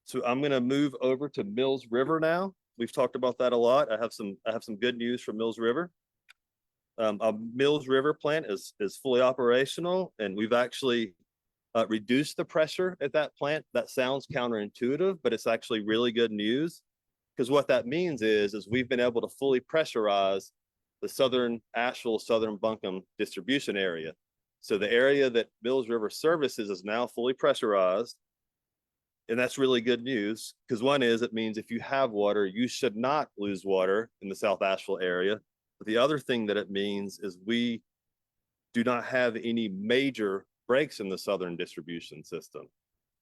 So I'm going to move over to Mills River now. We've talked about that a lot. I have some good news from Mills River. Our Mills River plant is fully operational, and we've actually reduced the pressure at that plant. That sounds counterintuitive, but it's actually really good news, because what that means is we've been able to fully pressurize the southern Asheville, southern Buncombe distribution area. So the area that Mills River services is now fully pressurized. And that's really good news, because one is it means if you have water, you should not lose water in the South Asheville area. But the other thing that it means is we do not have any major breaks in the southern distribution system.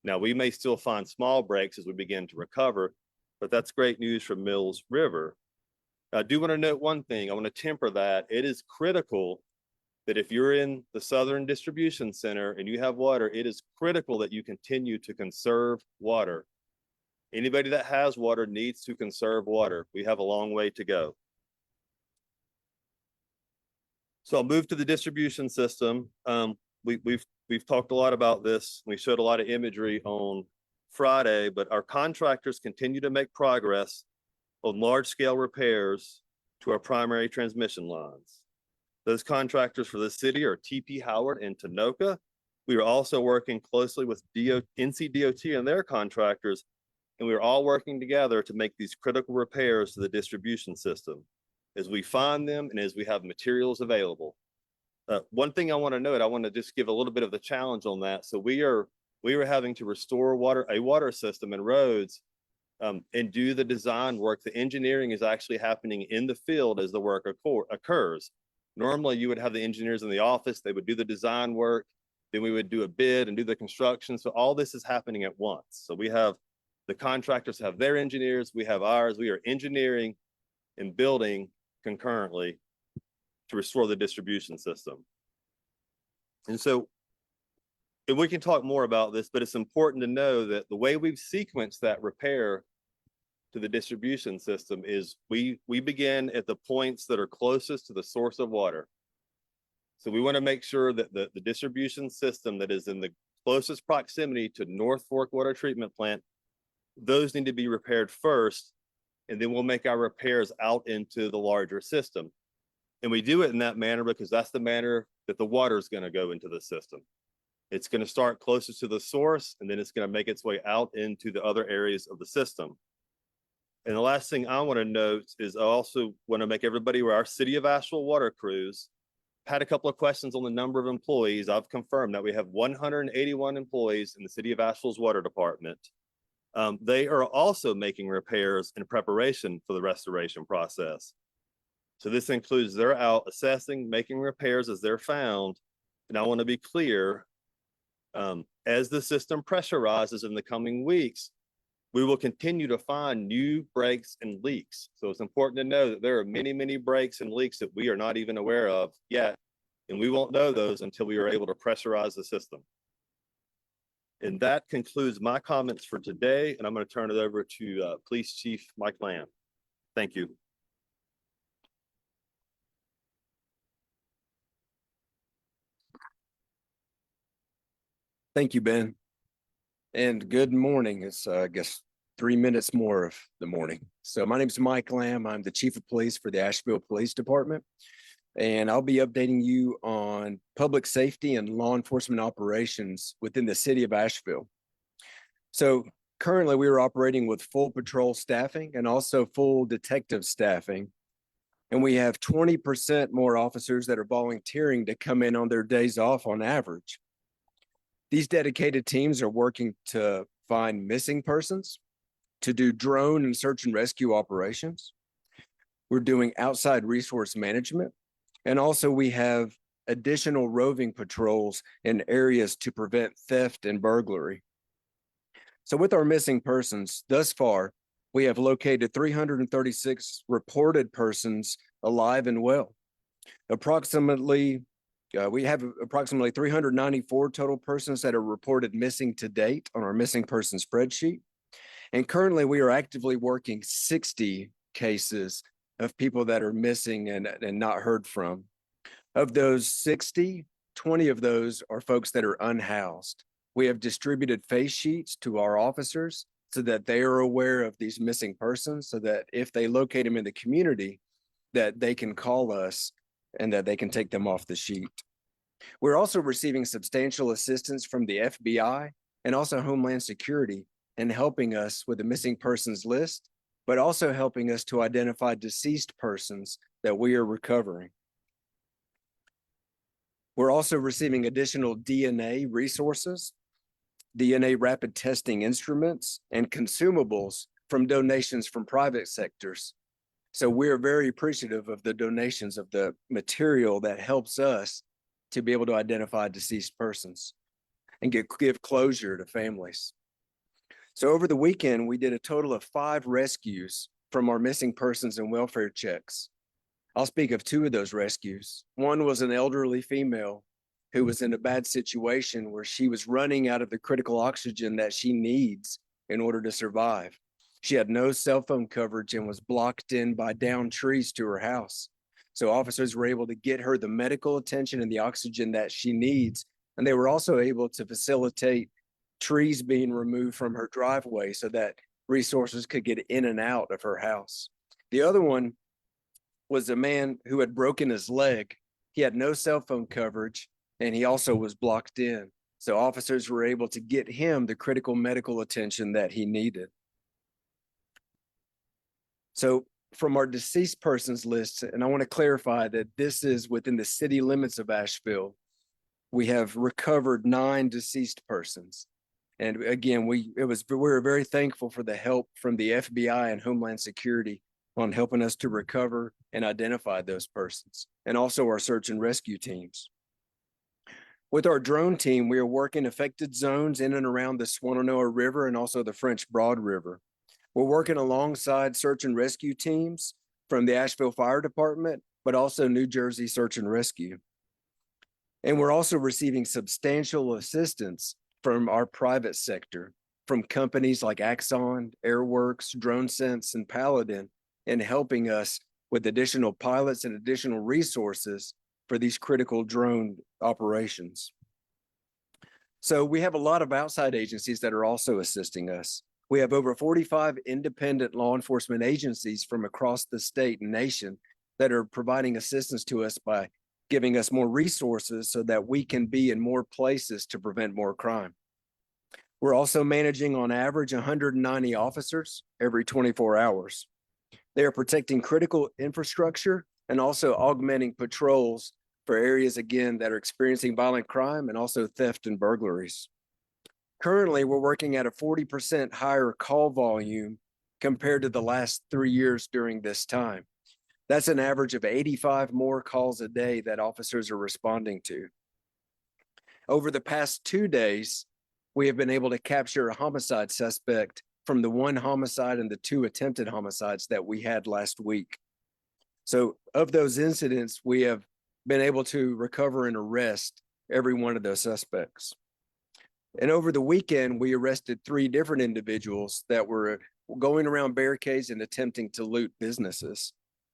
Now, we may still find small breaks as we begin to recover, but that's great news from Mills River. I do want to note one thing. I want to temper that. It is critical that if you're in the southern distribution center and you have water, it is critical that you continue to conserve water. Anybody that has water needs to conserve water. We have a long way to go. So I'll move to the distribution system. We've talked a lot about this. We showed a lot of imagery on Friday, but our contractors continue to make progress on large-scale repairs to our primary transmission lines. Those contractors for the city are TP Howard and Tanoka. We are also working closely with NCDOT and their contractors, and we are all working together to make these critical repairs to the distribution system as we find them and as we have materials available. One thing I want to note, I want to just give a little bit of the challenge on that. So we were having to restore a water system and roads and do the design work. The engineering is actually happening in the field as the work occurs. Normally, you would have the engineers in the office, they would do the design work, then we would do a bid and do the construction. So all this is happening at once. So we have the contractors have their engineers, we have ours, we are engineering and building concurrently. to restore the distribution system. And so, and we can talk more about this, but it's important to know that the way we've sequenced that repair to the distribution system is we begin at the points that are closest to the source of water. So we want to make sure that the distribution system that is in the closest proximity to North Fork Water Treatment Plant, those need to be repaired first, and then we'll make our repairs out into the larger system. And we do it in that manner because that's the manner that the water is going to go into the system. It's going to start closest to the source, and then it's going to make its way out into the other areas of the system. And the last thing I want to note is I also want to make everybody aware our City of Asheville water crews had a couple of questions on the number of employees. I've confirmed that we have 181 employees in the City of Asheville's water department. They are also making repairs in preparation for the restoration process. So this includes they're out assessing, making repairs as they're found. And I want to be clear, as the system pressurizes in the coming weeks, we will continue to find new breaks and leaks. So it's important to know that there are many, many breaks and leaks that we are not even aware of yet. And we won't know those until we are able to pressurize the system. And that concludes my comments for today. And I'm going to turn it over to Police Chief Mike Lamb. Thank you. Thank you, Ben. And good morning. It's, I guess, 3 minutes more of the morning. So my name is Mike Lamb. I'm the Chief of Police for the Asheville Police Department. And I'll be updating you on public safety and law enforcement operations within the city of Asheville. So currently we are operating with full patrol staffing and also full detective staffing. And we have 20% more officers that are volunteering to come in on their days off on average. These dedicated teams are working to find missing persons, to do drone and search and rescue operations. We're doing outside resource management. And also we have additional roving patrols in areas to prevent theft and burglary. So with our missing persons, thus far, we have located 336 reported persons alive and well. We have approximately 394 total persons that are reported missing to date on our missing person spreadsheet. And currently we are actively working 60 cases of people that are missing and not heard from. Of those 60, 20 of those are folks that are unhoused. We have distributed face sheets to our officers so that they are aware of these missing persons, so that if they locate them in the community, that they can call us and that they can take them off the sheet. We're also receiving substantial assistance from the FBI and also Homeland Security in helping us with the missing persons list, but also helping us to identify deceased persons that we are recovering. We're also receiving additional DNA resources, DNA rapid testing instruments, and consumables from donations from private sectors. So we're very appreciative of the donations of the material that helps us to be able to identify deceased persons and give closure to families. So over the weekend, we did a total of 5 rescues from our missing persons and welfare checks. I'll speak of 2 of those rescues. One was an elderly female who was in a bad situation where she was running out of the critical oxygen that she needs in order to survive. She had no cell phone coverage and was blocked in by downed trees to her house. So officers were able to get her the medical attention and the oxygen that she needs. And they were also able to facilitate trees being removed from her driveway so that resources could get in and out of her house. The other one was a man who had broken his leg. He had no cell phone coverage and he also was blocked in. So officers were able to get him the critical medical attention that he needed. So from our deceased persons list, and I want to clarify that this is within the city limits of Asheville, we have recovered 9 deceased persons. And again, we were very thankful for the help from the FBI and Homeland Security on helping us to recover and identify those persons, and also our search and rescue teams. With our drone team, we are working affected zones in and around the Swannanoa River and also the French Broad River. We're working alongside search and rescue teams from the Asheville Fire Department but also New Jersey Search and Rescue. And we're also receiving substantial assistance from our private sector, from companies like Axon, Airworks, DroneSense, and Paladin, in helping us with additional pilots and additional resources for these critical drone operations. So we have a lot of outside agencies that are also assisting us. We have over 45 independent law enforcement agencies from across the state and nation that are providing assistance to us by giving us more resources so that we can be in more places to prevent more crime. We're also managing on average 190 officers every 24 hours. They are protecting critical infrastructure and also augmenting patrols for areas, again, that are experiencing violent crime and also theft and burglaries. Currently, we're working at a 40% higher call volume compared to the last 3 years during this time. That's an average of 85 more calls a day that officers are responding to. Over the past 2 days, we have been able to capture a homicide suspect from the 1 homicide and the 2 attempted homicides that we had last week. So of those incidents, we have been able to recover and arrest every one of those suspects. And over the weekend, we arrested 3 different individuals that were going around barricades and attempting to loot businesses.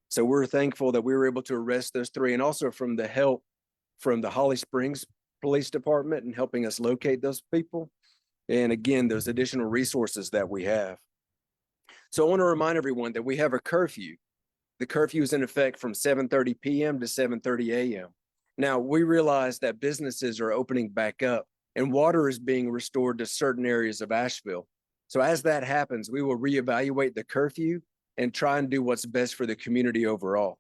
So we're thankful that we were able to arrest those 3, and also from the help from the Holly Springs Police Department and helping us locate those people. And again, those additional resources that we have. So I want to remind everyone that we have a curfew. The curfew is in effect from 7:30 p.m. to 7:30 a.m. Now, we realize that businesses are opening back up and water is being restored to certain areas of Asheville. So as that happens, we will reevaluate the curfew and try and do what's best for the community overall.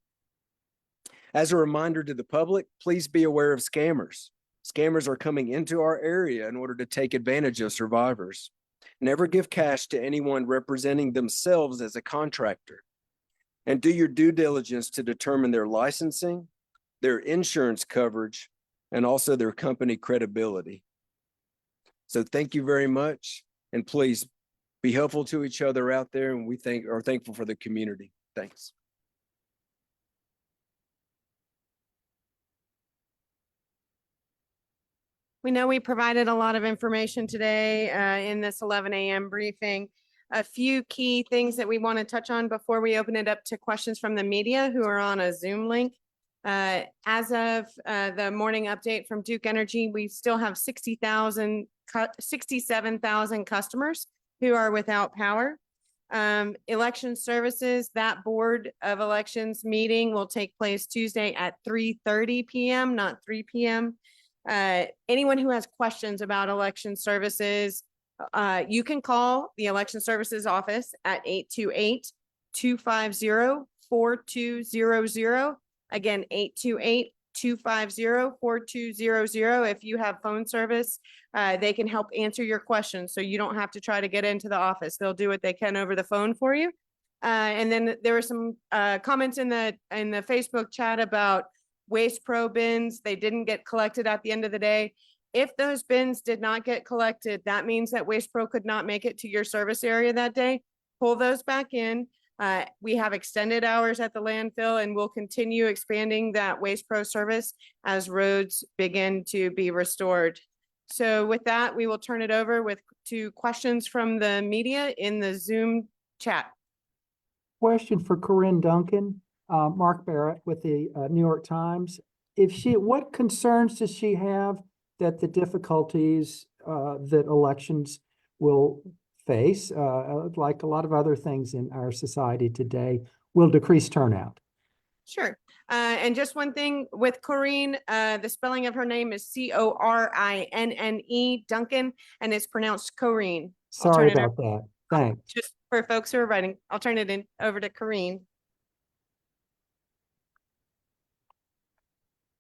As a reminder to the public, please be aware of scammers. Scammers are coming into our area in order to take advantage of survivors. Never give cash to anyone representing themselves as a contractor. And do your due diligence to determine their licensing, their insurance coverage, and also their company credibility. So thank you very much. And please be helpful to each other out there. And we are thankful for the community. Thanks. We know we provided a lot of information today in this 11 a.m. briefing. A few key things that we want to touch on before we open it up to questions from the media who are on a Zoom link. As of the morning update from Duke Energy, we still have 67,000 customers who are without power. Election services, that Board of Elections meeting will take place Tuesday at 3:30 p.m., not 3 p.m. Anyone who has questions about election services, you can call the Election Services Office at 828-250-4200. Again, 828-250-4200. If you have phone service, they can help answer your questions. So you don't have to try to get into the office. They'll do what they can over the phone for you. And then there were some comments in the Facebook chat about Waste Pro bins. They didn't get collected at the end of the day. If those bins did not get collected, that means that Waste Pro could not make it to your service area that day. Pull those back in. We have extended hours at the landfill and we'll continue expanding that Waste Pro service as roads begin to be restored. So with that, we will turn it over to questions from the media in the Zoom chat. Question for Corinne Duncan, Mark Barrett with the New York Times. What concerns does she have that the difficulties that elections will face, like a lot of other things in our society today, will decrease turnout? Sure. And just one thing with Corinne, the spelling of her name is Corinne Duncan, and it's pronounced Corinne. Sorry about that. Thanks. Just for folks who are writing, I'll turn it over to Corinne.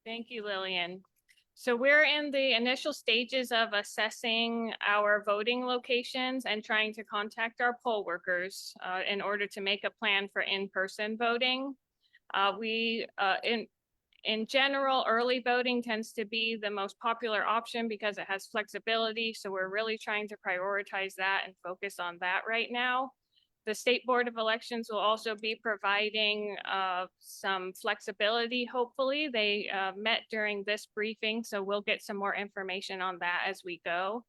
Thank you, Lillian. So we're in the initial stages of assessing our voting locations and trying to contact our poll workers in order to make a plan for in-person voting. In general, early voting tends to be the most popular option because it has flexibility. So we're really trying to prioritize that and focus on that right now. The State Board of Elections will also be providing some flexibility, hopefully. They met during this briefing, so we'll get some more information on that as we go.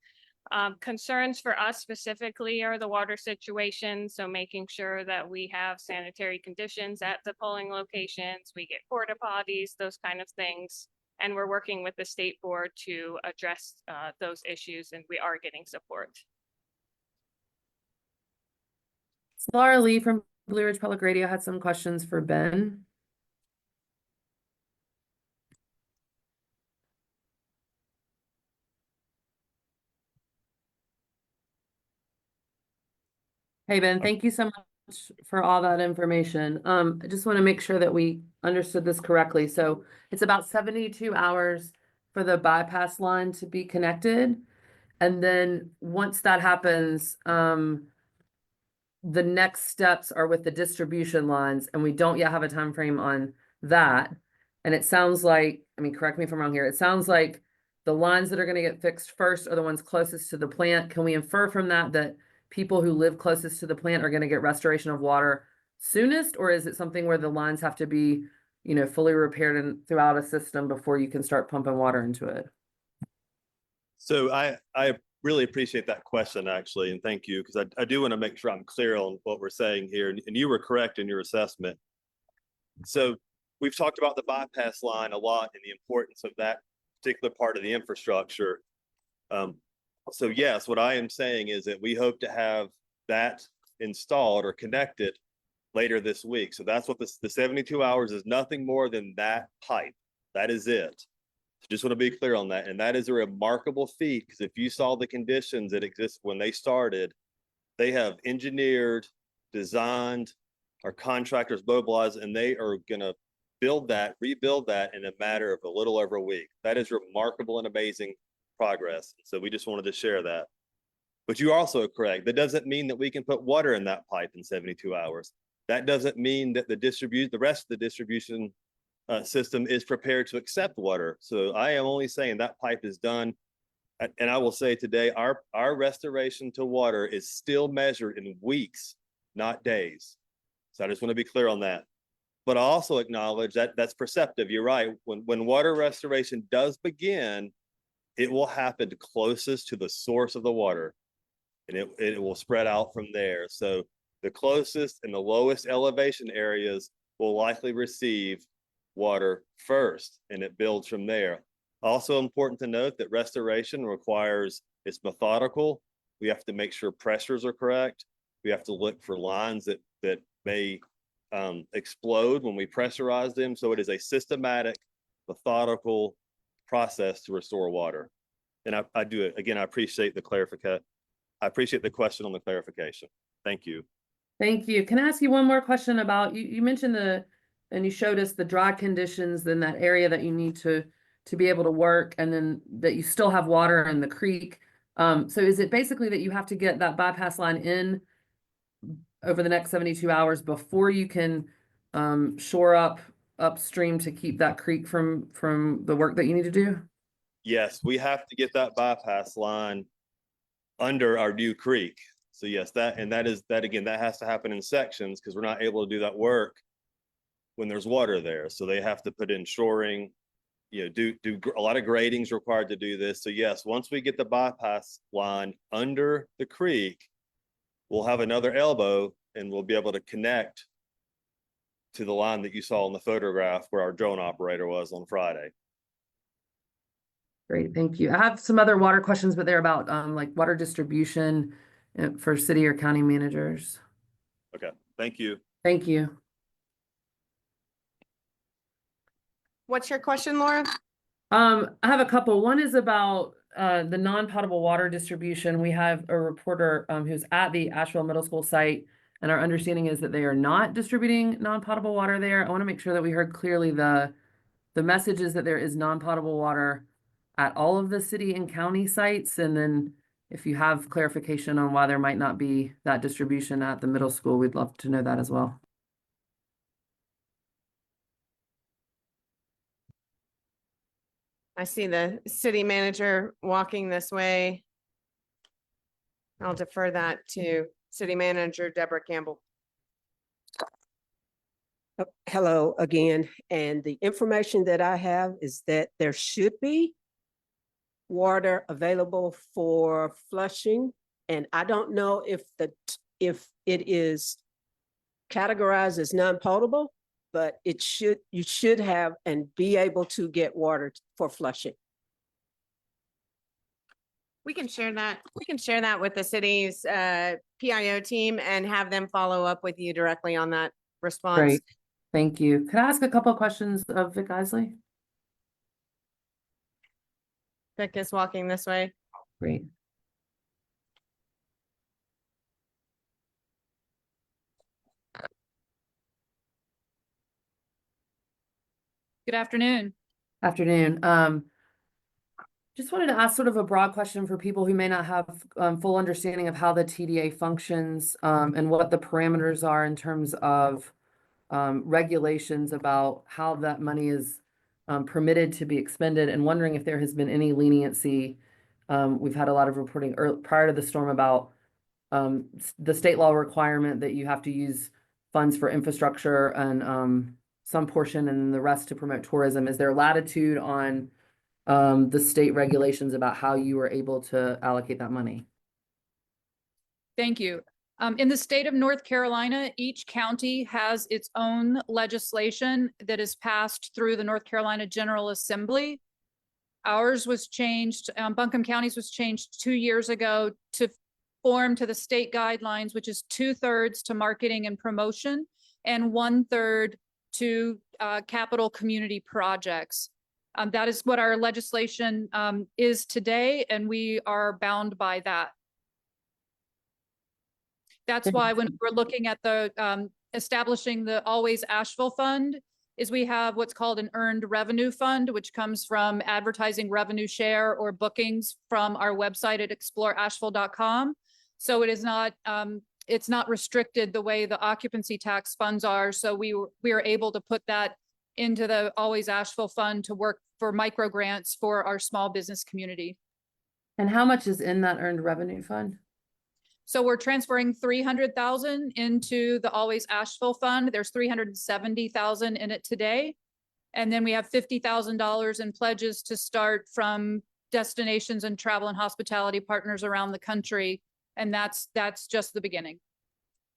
Concerns for us specifically are the water situation, so making sure that we have sanitary conditions at the polling locations, we get porta potties, those kind of things. And we're working with the state board to address those issues, and we are getting support. Laura Lee from Blue Ridge Public Radio had some questions for Ben. Hey, Ben, thank you so much for all that information. I just want to make sure that we understood this correctly. So it's about 72 hours for the bypass line to be connected. And then once that happens, the next steps are with the distribution lines, and we don't yet have a time frame on that. And it sounds like, I mean, correct me if I'm wrong here, it sounds like the lines that are going to get fixed first are the ones closest to the plant. Can we infer from that that people who live closest to the plant are going to get restoration of water soonest, or is it something where the lines have to be, you know, fully repaired and throughout a system before you can start pumping water into it? So I really appreciate that question, actually, and thank you, because I do want to make sure I'm clear on what we're saying here, and you were correct in your assessment. So we've talked about the bypass line a lot and the importance of that particular part of the infrastructure. So yes, what I am saying is that we hope to have that installed or connected later this week. So that's what the 72 hours is, nothing more than that pipe. That is it. So just want to be clear on that. And that is a remarkable feat, because if you saw the conditions that exist when they started, they have engineered, designed, our contractors mobilized, and they are going to rebuild that in a matter of a little over a week. That is remarkable and amazing progress. So we just wanted to share that. But you are also correct. That doesn't mean that we can put water in that pipe in 72 hours. That doesn't mean that the rest of the distribution system is prepared to accept water. So I am only saying that pipe is done. And I will say today, our restoration to water is still measured in weeks, not days. So I just want to be clear on that. But I also acknowledge that that's perceptive. You're right. When water restoration does begin, it will happen closest to the source of the water, and it will spread out from there. So the closest and the lowest elevation areas will likely receive water first, and it builds from there. Also important to note that restoration it's methodical. We have to make sure pressures are correct. We have to look for lines that may explode when we pressurize them. So it is a systematic, methodical process to restore water. And I do it again. I appreciate the clarification. I appreciate the question on the clarification. Thank you. Thank you. Can I ask you one more question about, you mentioned and you showed us the dry conditions in that area that you need to be able to work, and then that you still have water in the creek. So is it basically that you have to get that bypass line in over the next 72 hours before you can shore up upstream to keep that creek from the work that you need to do? Yes, we have to get that bypass line under our new creek. So yes, that again, that has to happen in sections, because we're not able to do that work when there's water there. So they have to put in shoring, do a lot of gradings required to do this. So yes, once we get the bypass line under the creek, we'll have another elbow and we'll be able to connect to the line that you saw in the photograph where our drone operator was on Friday. Great, thank you. I have some other water questions, but they're about like water distribution for city or county managers. Okay, thank you. Thank you. What's your question, Laura? I have a couple. One is about the non-potable water distribution. We have a reporter who's at the Asheville Middle School site, and our understanding is that they are not distributing non-potable water there. I want to make sure that we heard clearly the message is that there is non-potable water at all of the city and county sites, and then if you have clarification on why there might not be that distribution at the middle school, we'd love to know that as well. I see the city manager walking this way. I'll defer that to City Manager Deborah Campbell. Hello again, and the information that I have is that there should be water available for flushing. And I don't know if it is categorized as non-potable, but you should have and be able to get water for flushing. We can share that. We can share that with the city's PIO team and have them follow up with you directly on that response. Great, thank you. Could I ask a couple of questions of Vic Isley? Vic is walking this way. Great. Good afternoon. Afternoon. Just wanted to ask sort of a broad question for people who may not have full understanding of how the TDA functions and what the parameters are in terms of regulations about how that money is permitted to be expended, and wondering if there has been any leniency. We've had a lot of reporting prior to the storm about the state law requirement that you have to use funds for infrastructure and some portion and the rest to promote tourism. Is there latitude on the state regulations about how you are able to allocate that money? Thank you. In the state of North Carolina, each county has its own legislation that is passed through the North Carolina General Assembly. Ours was changed, Buncombe County's was changed 2 years ago to form to the state guidelines, which is 2/3 to marketing and promotion and 1/3 to capital community projects. That is what our legislation is today, and we are bound by that. That's why when we're looking at the establishing the Always Asheville Fund, is we have what's called an earned revenue fund, which comes from advertising revenue share or bookings from our website at exploreasheville.com. So it is not it's not restricted the way the occupancy tax funds are. So we are able to put that into the Always Asheville Fund to work for micro grants for our small business community. And how much is in that earned revenue fund? So we're transferring 300,000 into the Always Asheville Fund. There's 370,000 in it today. And then we have $50,000 in pledges to start from destinations and travel and hospitality partners around the country. And that's just the beginning.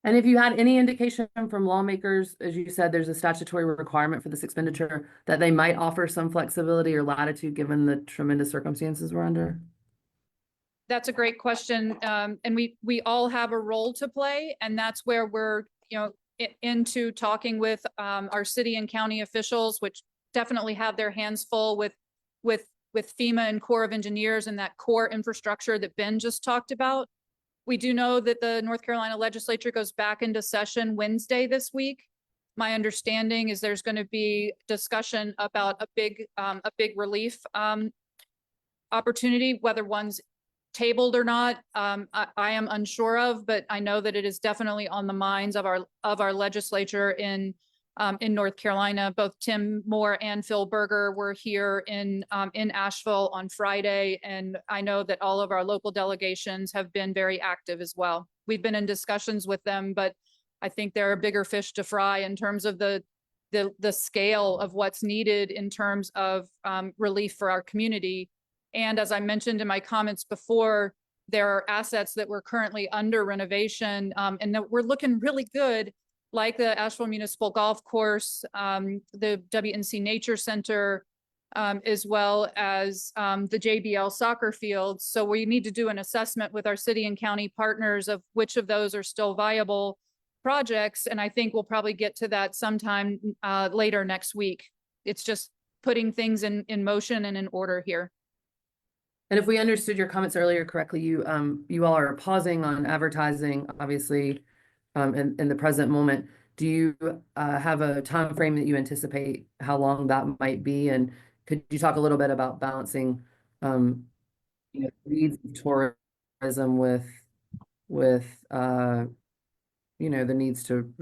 And if you had any indication from lawmakers, as you said, there's a statutory requirement for this expenditure, that they might offer some flexibility or latitude given the tremendous circumstances we're under? That's a great question. And we all have a role to play, and that's where we're, into talking with our city and county officials, which definitely have their hands full with FEMA and Corps of Engineers and that core infrastructure that Ben just talked about. We do know that the North Carolina legislature goes back into session Wednesday this week. My understanding is there's going to be discussion about a big relief opportunity, whether one's tabled or not. I am unsure of, but I know that it is definitely on the minds of our legislature in North Carolina. Both Tim Moore and Phil Berger were here in Asheville on Friday, and I know that all of our local delegations have been very active as well. We've been in discussions with them, but I think there are bigger fish to fry in terms of the scale of what's needed in terms of relief for our community. And as I mentioned in my comments before, there are assets that we're currently under renovation and that we're looking really good, like the Asheville Municipal Golf Course, the WNC Nature Center, as well as the JBL soccer fields. So we need to do an assessment with our city and county partners of which of those are still viable projects. And I think we'll probably get to that sometime later next week. It's just putting things in motion and in order here. And if we understood your comments earlier correctly, you all are pausing on advertising, obviously, in the present moment. Do you have a time frame that you anticipate how long that might be? And could you talk a little bit about balancing needs of tourism with the needs to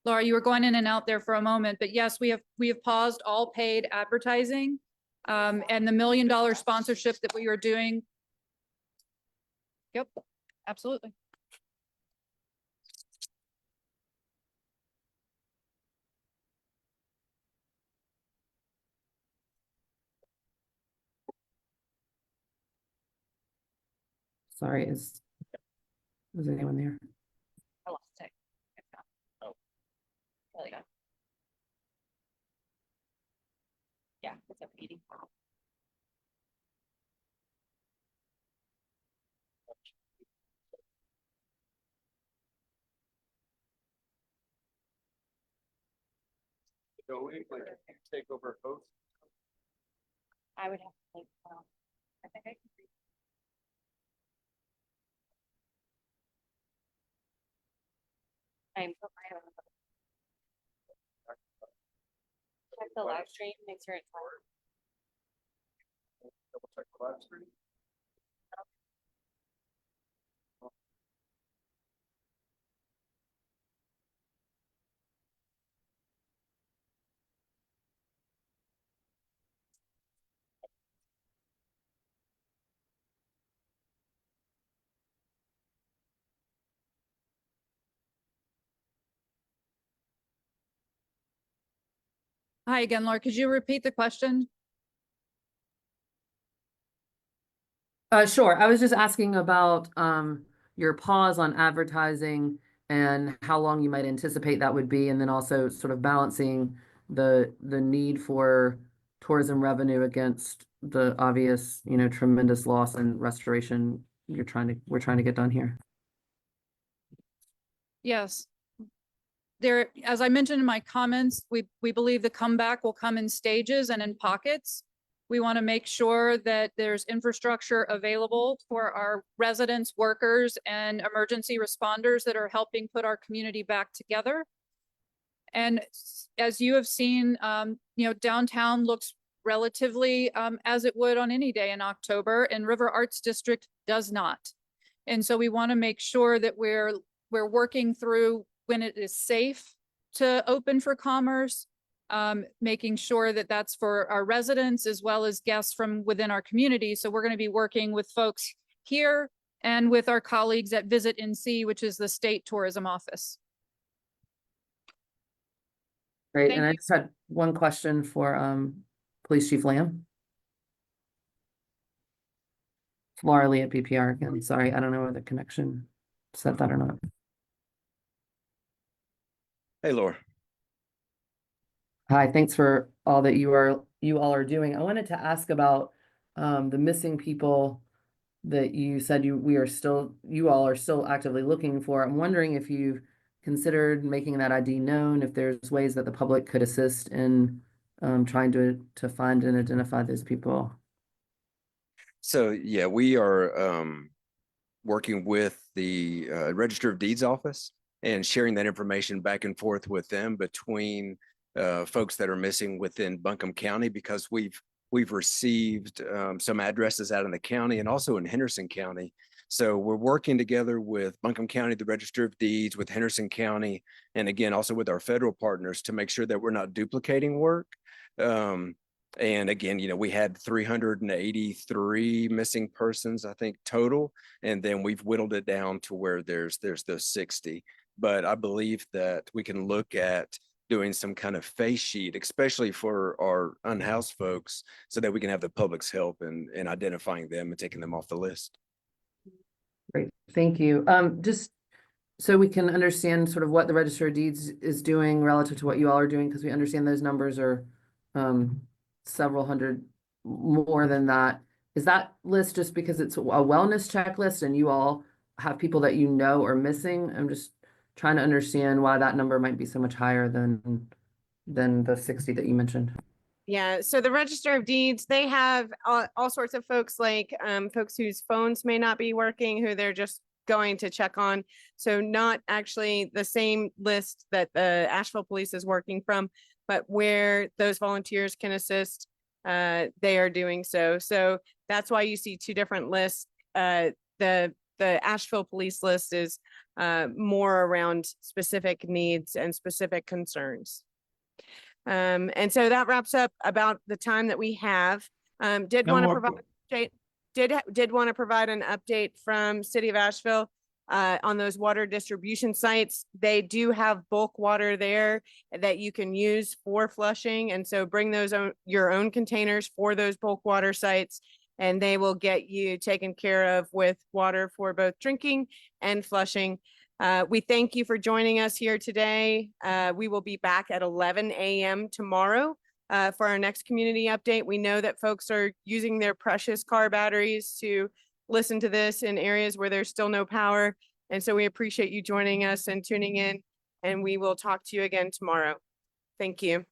Laura, you were going in and out there for a moment, but yes, we have paused all paid advertising. And the $1 million sponsorship that we were doing. Yep, absolutely. Sorry, is anyone there? I lost it. Oh. Really good. Yeah, it's up 80. Take over host. I would have to think, I think I can. I'm. Check the live stream, make sure it's on. Double check the live stream. Hi again, Laura. Could you repeat the question? Sure. I was just asking about your pause on advertising and how long you might anticipate that would be, and then also sort of balancing the need for tourism revenue against the obvious, tremendous loss and restoration we're trying to get done here. Yes. There, as I mentioned in my comments, we believe the comeback will come in stages and in pockets. We want to make sure that there's infrastructure available for our residents, workers, and emergency responders that are helping put our community back together. And as you have seen, downtown looks relatively as it would on any day in October, and River Arts District does not. And so we want to make sure that we're working through when it is safe to open for commerce, making sure that that's for our residents as well as guests from within our community. So we're going to be working with folks here and with our colleagues at Visit NC, which is the state tourism office. Great. Thank And I you. just had one question for Police Chief Lamb. Laura Lee at PPR again. Sorry, I don't know whether the connection said that or not. Hey, Laura. Hi, thanks for all that you all are doing. I wanted to ask about the missing people that you said you all are still actively looking for. I'm wondering if you've considered making that ID known, if there's ways that the public could assist in trying to find and identify those people. So, yeah, we are working with the Register of Deeds office and sharing that information back and forth with them between folks that are missing within Buncombe County, because we've received some addresses out in the county and also in Henderson County. So we're working together with Buncombe County, the Register of Deeds, with Henderson County, and again, also with our federal partners to make sure that we're not duplicating work. And again, we had 383 missing persons, I think, total. And then we've whittled it down to where there's those 60. But I believe that we can look at doing some kind of face sheet, especially for our unhoused folks, so that we can have the public's help in identifying them and taking them off the list. Great, thank you. Just so we can understand sort of what the Register of Deeds is doing relative to what you all are doing, because we understand those numbers are several hundred more than that. Is that list just because it's a wellness checklist and you all have people that are missing? I'm just trying to understand why that number might be so much higher than the 60 that you mentioned. Yeah, so the Register of Deeds, they have all sorts of folks, like folks whose phones may not be working, who they're just going to check on. So not actually the same list that the Asheville Police is working from, but where those volunteers can assist, they are doing so. So that's why you see two different lists. The Asheville Police list is more around specific needs and specific concerns. And so that wraps up about the time that we have. Did want to provide did want to provide an update from City of Asheville on those water distribution sites. They do have bulk water there that you can use for flushing. And so bring your own containers for those bulk water sites, and they will get you taken care of with water for both drinking and flushing. We thank you for joining us here today. We will be back at 11 a.m. tomorrow for our next community update. We know that folks are using their precious car batteries to listen to this in areas where there's still no power. And so we appreciate you joining us and tuning in, and we will talk to you again tomorrow. Thank you.